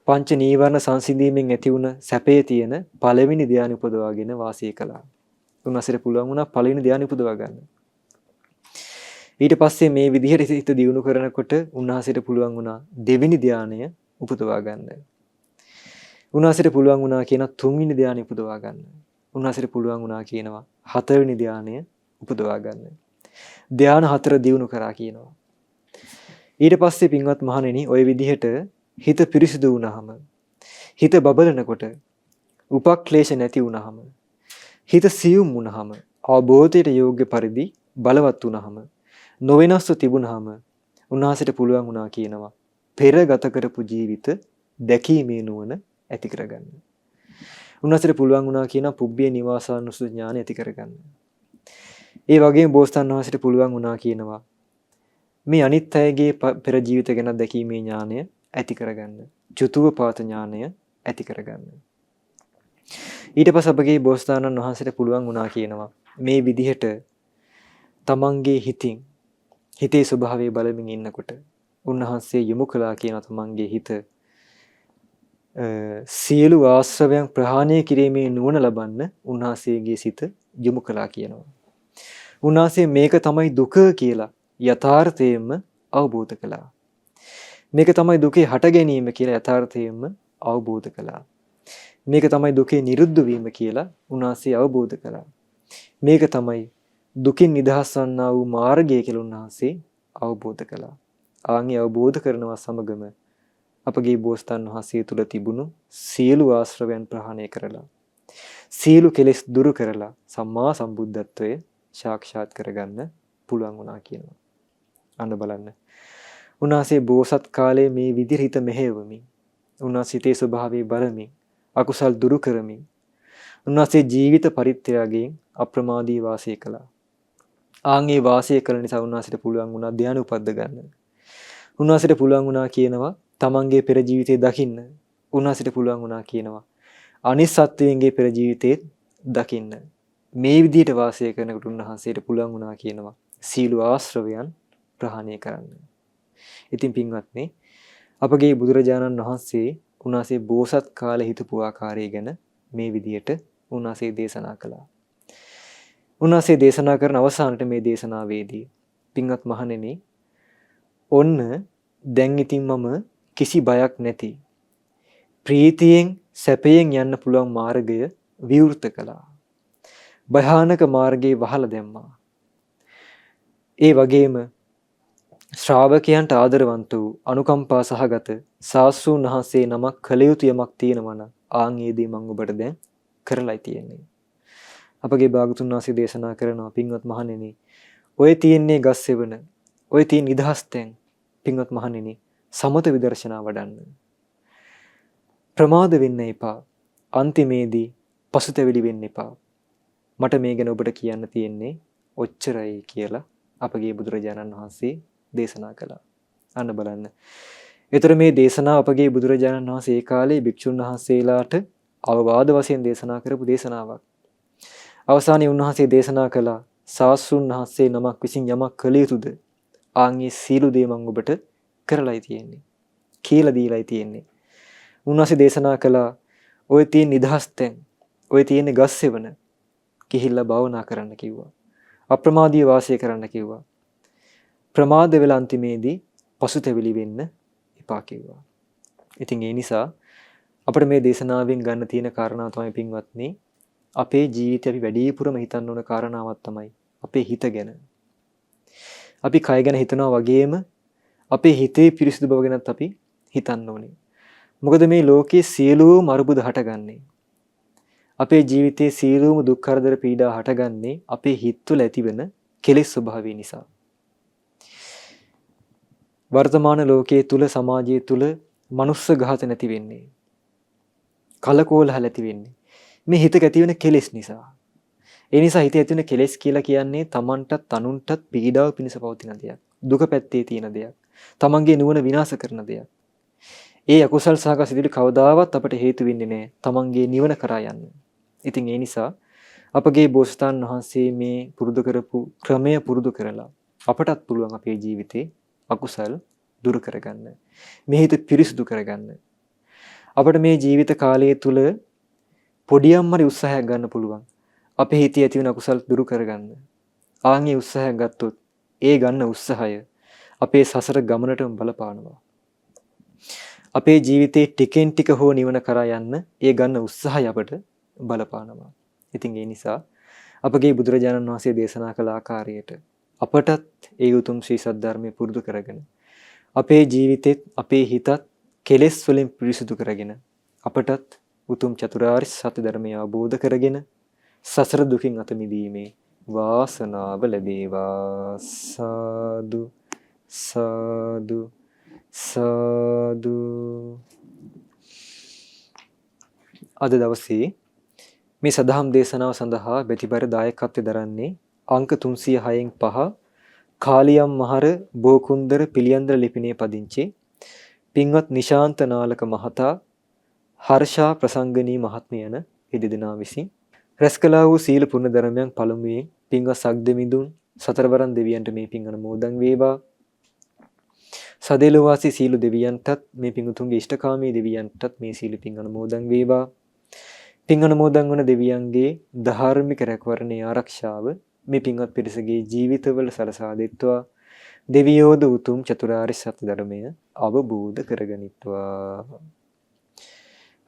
පංච නීවරණ සංසිඳීමෙන් ඇති වුණ සැපේ තියෙන පළවෙනි ධානය උපදවාගෙන වාසය කළා. උන්වහන්සේට පුළුවන් වුණා පළවෙනි ධානය උපදවා ගන්න. ඊට පස්සේ මේ විදිහට හිත දියුණු කරනකොට උන්වහන්සේට පුළුවන් වුණා දෙවෙනි ධානය උපදවා ගන්න. උන්වහන්සේට පුළුවන් වුණා කියන තුන්වෙනි ධානය උපදවා ගන්න. උන්වහන්සේට පුළුවන් වුණා කියනවා හතරවෙනි ධානය උපදවා ගන්න. ධාන හතර දියුණු කරා කියනවා. ඊට පස්සේ පින්වත් මහණෙනි, ওই විදිහට හිත පිරිසිදු වුණාම, හිත බබලනකොට, උපක්ලේශ නැති වුණාම, හිත සියුම් වුණාම, අවබෝධයට යෝග්‍ය පරිදි බලවත් වුණාම, නොවෙනස්ව තිබුණාම උන්වහන්සේට පුළුවන් වුණා කියනවා පෙර ගත කරපු ජීවිත දැකීමේ නුවණ ඇති කරගන්න. උන්වහන්සේට පුළුවන් වුණා කියන පුබ්බේ නිවාසානුස්සති ඥානය ඇති කරගන්න. ඒ වගේම බෝසතාණන් වහන්සේට පුළුවන් වුණා කියනවා මේ අනිත් අයගේ පෙර ජීවිත ගැන දැකීමේ ඥානය ඇති කරගන්න. චතුවපාත ඥානය ඇති කරගන්න. ඊට පස්සේ අපගේ බෝසතාණන් වහන්සේට පුළුවන් වුණා කියනවා මේ විදිහට තමන්ගේ හිතේ ස්වභාවය බලමින් ඉන්නකොට උන්වහන්සේ යොමු කළා කියන තමන්ගේ හිත සියලු ආශ්‍රවයන් ප්‍රහාණය කිරීමේ නුවණ ලබන්න උන්වහන්සේගේ සිත යොමු කළා කියනවා. උන්වහන්සේ මේක තමයි දුක කියලා යථාර්ථයෙන්ම අවබෝධ කළා. මේක තමයි දුකේ හට ගැනීම කියලා යථාර්ථයෙන්ම අවබෝධ කළා. මේක තමයි දුකේ නිරුද්ධ වීම කියලා උන්වහන්සේ අවබෝධ කළා. මේක තමයි දුකින් නිදහස් වන්නා වූ මාර්ගය කියලා උන්වහන්සේ අවබෝධ කළා. ආන්ගේ අවබෝධ කරනවා සමගම අපගේ බෝසතාණන් වහන්සේ තුල තිබුණු සියලු ආශ්‍රවයන් ප්‍රහාණය කරලා සියලු කෙලෙස් දුරු කරලා සම්මා සම්බුද්ධත්වයේ සාක්ෂාත් කරගන්න පුළුවන් වුණා කියනවා. අන්න බලන්න. උන්වහන්සේ බෝසත් කාලයේ මේ විදිහට හිත මෙහෙයවමින් උන්වහන්සේ ස්වභාවයේ බලමින් අකුසල් දුරු කරමින් උන්වහන්සේ ජීවිත පරිත්‍යාගයෙන් අප්‍රමාදී වාසය කළා. ආන්ගේ වාසය කළ නිසා උන්වහන්සේට පුළුවන් වුණා ධ්‍යාන උපද්ද ගන්න. උන්වහන්සේට පුළුවන් වුණා කියනවා තමන්ගේ පෙර ජීවිතේ දකින්න. උන්වහන්සේට පුළුවන් වුණා කියනවා අනිත් සත්වයන්ගේ පෙර ජීවිතේ දකින්න. මේ විදිහට වාසය කරනකොට උන්වහන්සේට පුළුවන් වුණා කියනවා සීල ආශ්‍රවයන් ප්‍රහාණය කරන්න. ඉතින් පින්වත්නි අපගේ බුදුරජාණන් වහන්සේ උන්වහන්සේ බෝසත් කාලේ හිටපු ආකාරය ගැන මේ විදිහට උන්වහන්සේ දේශනා කළා. උන්වහන්සේ දේශනා කරන අවසානයේ මේ දේශනාවේදී පින්වත් මහණෙනි ඔන්න දැන් ඉතින් මම කිසි බයක් නැති ප්‍රීතියෙන් සැපයෙන් යන්න පුළුවන් මාර්ගය විවෘත කළා. භයානක මාර්ගේ වහලා දැම්මා. ඒ වගේම ශ්‍රාවකයන්ට ආදරවන්ත වූ අනුකම්පා සහගත සාස්ෘන් වහන්සේ නමක් කළ යුතු යමක් තියෙනවා නම් ආන් ඒ දේ මම ඔබට දැන් කරලායි තියෙන්නේ. අපගේ භාගතුන් වහන්සේ දේශනා කරනවා පින්වත් මහණෙනි ඔය තියෙන්නේ ගස් සෙවණ ඔය තියෙන නිදහස් තැන් පින්වත් මහණෙනි සමත විදර්ශනා වඩන්න. ප්‍රමාද වෙන්න එපා. අන්තිමේදී පසුතැවිලි වෙන්න එපා. මට මේ ගැන ඔබට කියන්න තියෙන්නේ ඔච්චරයි කියලා අපගේ බුදුරජාණන් වහන්සේ දේශනා කළා. අන්න බලන්න. ඒතර මේ දේශනාව අපගේ බුදුරජාණන් වහන්සේ ඒ කාලේ භික්ෂුන් වහන්සේලාට අවවාද වශයෙන් දේශනා කරපු දේශනාවක්. අවසානයේ උන්වහන්සේ දේශනා කළා සාස්ෘන් වහන්සේ නමක් විසින් යමක් කළ යුතුද? ආන්ගේ සීල දේ මම ඔබට කරලායි තියෙන්නේ. කියලා දීලායි තියෙන්නේ. උන්වහන්සේ දේශනා කළා ඔය තියෙන නිදහස් තැන් ඔය තියෙන ගස් සෙවණ කිහිල්ලා භාවනා කරන්න කිව්වා. අප්‍රමාදීව වාසය කරන්න කිව්වා. ප්‍රමාද වෙලා අන්තිමේදී පසුතැවිලි වෙන්න එපා කිව්වා. ඉතින් ඒ නිසා අපිට මේ දේශනාවෙන් ගන්න තියෙන කාරණාව තමයි පින්වත්නි අපේ ජීවිතේ අපි වැඩිපුරම හිතන්න ඕන කාරණාවක් තමයි අපේ හිත ගැන. අපි කය ගැන හිතනවා වගේම අපේ හිතේ පිරිසිදු බව ගැනත් අපි හිතන්න ඕනේ. මොකද මේ ලෝකයේ සියලුම අරුබුද හටගන්නේ අපේ ජීවිතයේ සියලුම දුක් කරදර පීඩා හටගන්නේ අපේ හිත තුළ ඇතිවෙන කෙලෙස් ස්වභාවය නිසා. වර්තමාන ලෝකයේ තුල සමාජයේ තුල මනුස්ස ඝාත නැති වෙන්නේ. කලකෝලහ නැති වෙන්නේ. මේ හිතක ඇතිවෙන කෙලෙස් නිසා. ඒ නිසා හිතේ ඇතිවෙන කෙලෙස් කියලා කියන්නේ Tamanටත් අනුන්ටත් පීඩාව පිණිස පවතින දෙයක්. දුක පැත්තේ තියෙන දෙයක්. Tamanගේ නුවණ විනාශ කරන දෙයක්. ඒ අකුසල් සහගත සිදුවීම් කවදාවත් අපට හේතු වෙන්නේ නැහැ Tamanගේ නිවන කරා යන්න. ඉතින් ඒ නිසා අපගේ බෝසතාණන් වහන්සේ මේ පුරුදු කරපු ක්‍රමය පුරුදු කරලා අපටත් පුළුවන් අපේ ජීවිතේ අකුසල් දුරු කරගන්න. මේ හිත පිරිසුදු කරගන්න. අපිට මේ ජීවිත කාලය තුල පොඩියම් හරි උත්සාහයක් ගන්න පුළුවන්. අපේ හිතේ ඇති වෙන අකුසල් දුරු කරගන්න. ආන්ගේ උත්සාහයක් ගත්තොත් ඒ ගන්න උත්සාහය අපේ සසර ගමනටම බලපානවා. අපේ ජීවිතේ ටිකෙන් ටික හෝ නිවන කරා යන්න ඒ ගන්න උත්සාහය අපට බලපානවා. ඉතින් ඒ නිසා අපගේ බුදුරජාණන් වහන්සේ දේශනා කළ ආකාරයට අපටත් ඒ උතුම් ශ්‍රී සද්ධර්මයේ පුරුදු කරගෙන අපේ ජීවිතෙත් අපේ හිතත් කෙලෙස් වලින් පිරිසුදු කරගෙන අපටත් උතුම් චතුරාර්ය සත්‍ය ධර්මය අවබෝධ කරගෙන සසර දුකින් අත මිදීමේ වාසනාව ලැබේවා. සාදු සාදු සාදු. අද දවසේ මේ සදහම් දේශනාව සඳහා බැතිබර දායකත්වය දරන්නේ අංක 306න් 5 කාලියම් මහර බෝකුන්දර පිළියන්දර ලිපිණේ පදිංචි පින්වත් නිශාන්ත නාලක මහතා, හර්ෂා ප්‍රසංගනී මහත්මිය යන දෙදෙනා විසින් රැස් කළා වූ සීල පුණ්‍ය ධර්මයන් පළමුවෙන් පින්වත් සක්දෙමිඳුන් සතරවරන් දෙවියන්ට මේ පින් අනුමෝදන් වේවා. සදේල වාසී සීල දෙවියන්ටත් මේ පින්තුන්ගේ ඉෂ්ඨකාමී දෙවියන්ටත් මේ සීල පින් අනුමෝදන් වේවා. පින් අනුමෝදන් වන දෙවියන්ගේ ධාර්මික රැකවරණේ ආරක්ෂාව මේ පින්වත් පිරිසගේ ජීවිතවල සලසා දෙත්වා. දෙවියෝද උතුම් චතුරාර්ය සත්‍ය ධර්මය අවබෝධ කරගනිත්වා.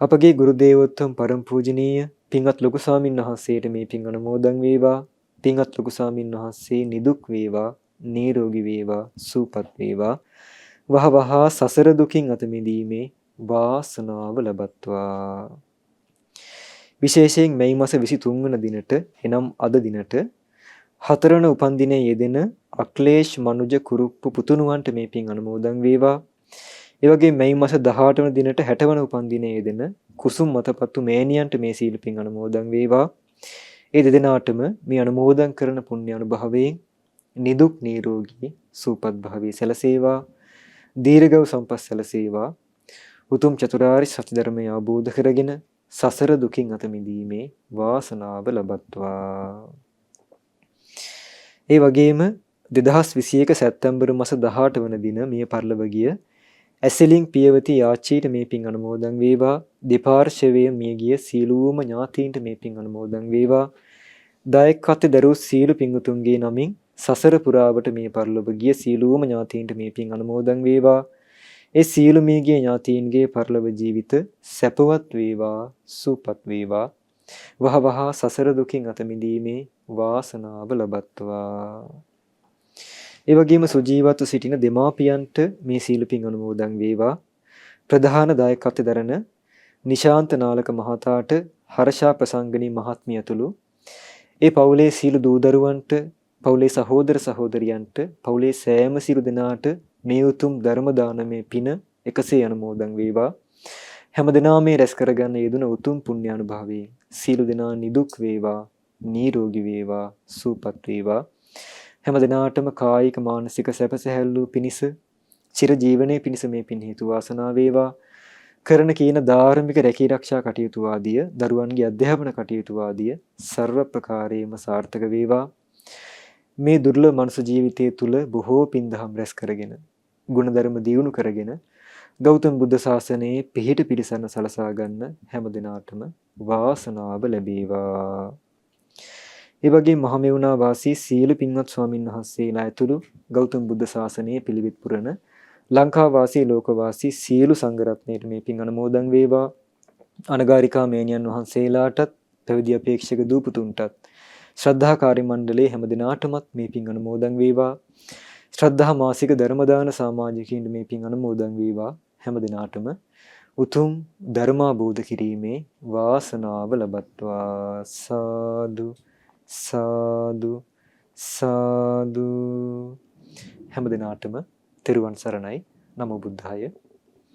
අපගේ ගුරු දේවෝත්තම පරම පූජනීය පින්වත් ලොකු ස්වාමින් වහන්සේට මේ පින් අනුමෝදන් වේවා. පින්වත් ලොකු ස්වාමින් වහන්සේ නිදුක් වේවා, නිරෝගී වේවා, සුවපත් වේවා. වහවහ සසර දුකින් අත මිදීමේ වාසනාව ලබත්වා. විශේෂයෙන් මේ මාස 23 වන දිනට එනම් අද දිනට හතරවන උපන්දිනයේ යෙදෙන අක්ලේශ් මනුජ කුරුප්පු පුතුණුවන්ට මේ පින් අනුමෝදන් වේවා. ඒ වගේම මේ මාස 18 වන දිනට 60 වන උපන්දිනයේ යෙදෙන කුසුම් මතපත්තු මෑණියන්ට මේ සීල පින් අනුමෝදන් වේවා. ඒ දෙදෙනාටම මේ අනුමෝදන් කරන පුණ්‍ය අනුභවයෙන් නිදුක් නිරෝගී සුවපත් භාවයේ සැලසේවා. දීර්ඝව සම්පත් සැලසේවා. උතුම් චතුරාර්ය සත්‍ය ධර්මය අවබෝධ කරගෙන සසර දුකින් අත මිදීමේ වාසනාව ලබත්වා. ඒ වගේම 2021 සැප්තැම්බර් මාස 18 වන දින මිය පරලොව ගිය ඇසලින් පියවති යාචීට මේ පින් අනුමෝදන් වේවා. දෙපාර්ශවයේ මිය ගිය සීලූම ඥාතීන්ට මේ පින් අනුමෝදන් වේවා. දායකත්වයේ දරූ සීල පින්තුන්ගේ නමින් සසර පුරාවට මේ පරලොව ගිය සීලූම ඥාතීන්ට මේ පින් අනුමෝදන් වේවා. ඒ සීල මියගේ ඥාතීන්ගේ පරලොව ජීවිත සැපවත් වේවා, සුවපත් වේවා. වහවහ සසර දුකින් අත මිදීමේ වාසනාව ලබත්වා. ඒ වගේම සුජීවත්ව සිටින දෙමාපියන්ට මේ සීල පින් අනුමෝදන් වේවා. ප්‍රධාන දායකත්වය දරන නිශාන්ත නාලක මහතාට, හර්ෂා ප්‍රසංගනී මහත්මිය ඇතුළු ඒ පවුලේ සීල දූ දරුවන්ට, පවුලේ සහෝදර සහෝදරියන්ට, පවුලේ සෑම සියලු දෙනාට මේ උතුම් ධර්ම දානමේ පින එකසේ අනුමෝදන් වේවා. හැමදෙනාම මේ රැස් කරගන්න යෙදුන උතුම් පුණ්‍ය අනුභවයෙන් සීල දෙනා නිදුක් වේවා, නිරෝගී වේවා, සුවපත් වේවා. හැමදෙනාටම කායික මානසික සැප සැහැල්ලු පිණිස, චිර ජීවනයේ පිණිස මේ පින් හේතු වාසනා වේවා. කරන කියන ධාර්මික රැකී ආරක්ෂා කටයුතු ආදිය, දරුවන්ගේ අධ්‍යාපන කටයුතු ආදිය සර්ව ප්‍රකාරයෙන්ම සාර්ථක වේවා. මේ දුර්ලභ මනුෂ්‍ය ජීවිතයේ තුල බොහෝ පින්දහම් රැස් කරගෙන, ගුණධර්ම දියුණු කරගෙන ගෞතම බුද්ධ ශාසනයේ පිහිට පිරිසන්න සලසා ගන්න හැම දිනාටම වාසනාව ලැබේවා. ඒ වගේම මහමෙවුනා වාසී සීල පින්වත් ස්වාමින් වහන්සේලා ඇතුළු ගෞතම බුද්ධ ශාසනයේ පිළිවෙත් පුරන ලංකා වාසී ලෝක වාසී සීල සංඝ රත්නයට මේ පින් අනුමෝදන් වේවා. අනගාരികා මේනියන් වහන්සේලාටත්, පැවිදි අපේක්ෂක දූපුතුන්ටත්, ශ්‍රද්ධාකාරී මණ්ඩලයේ හැම දිනාටමත් මේ පින් අනුමෝදන් වේවා. ශ්‍රද්ධා මාසික ධර්ම දාන සමාජිකින්ට මේ පින් අනුමෝදන් වේවා. හැම දිනාටම උතුම් ධර්මාභෝධ කිරීමේ වාසනාව ලබත්වා. සාදු සාදු සාදු. හැම දිනාටම තෙරුවන් සරණයි. නමෝ බුද්ධාය.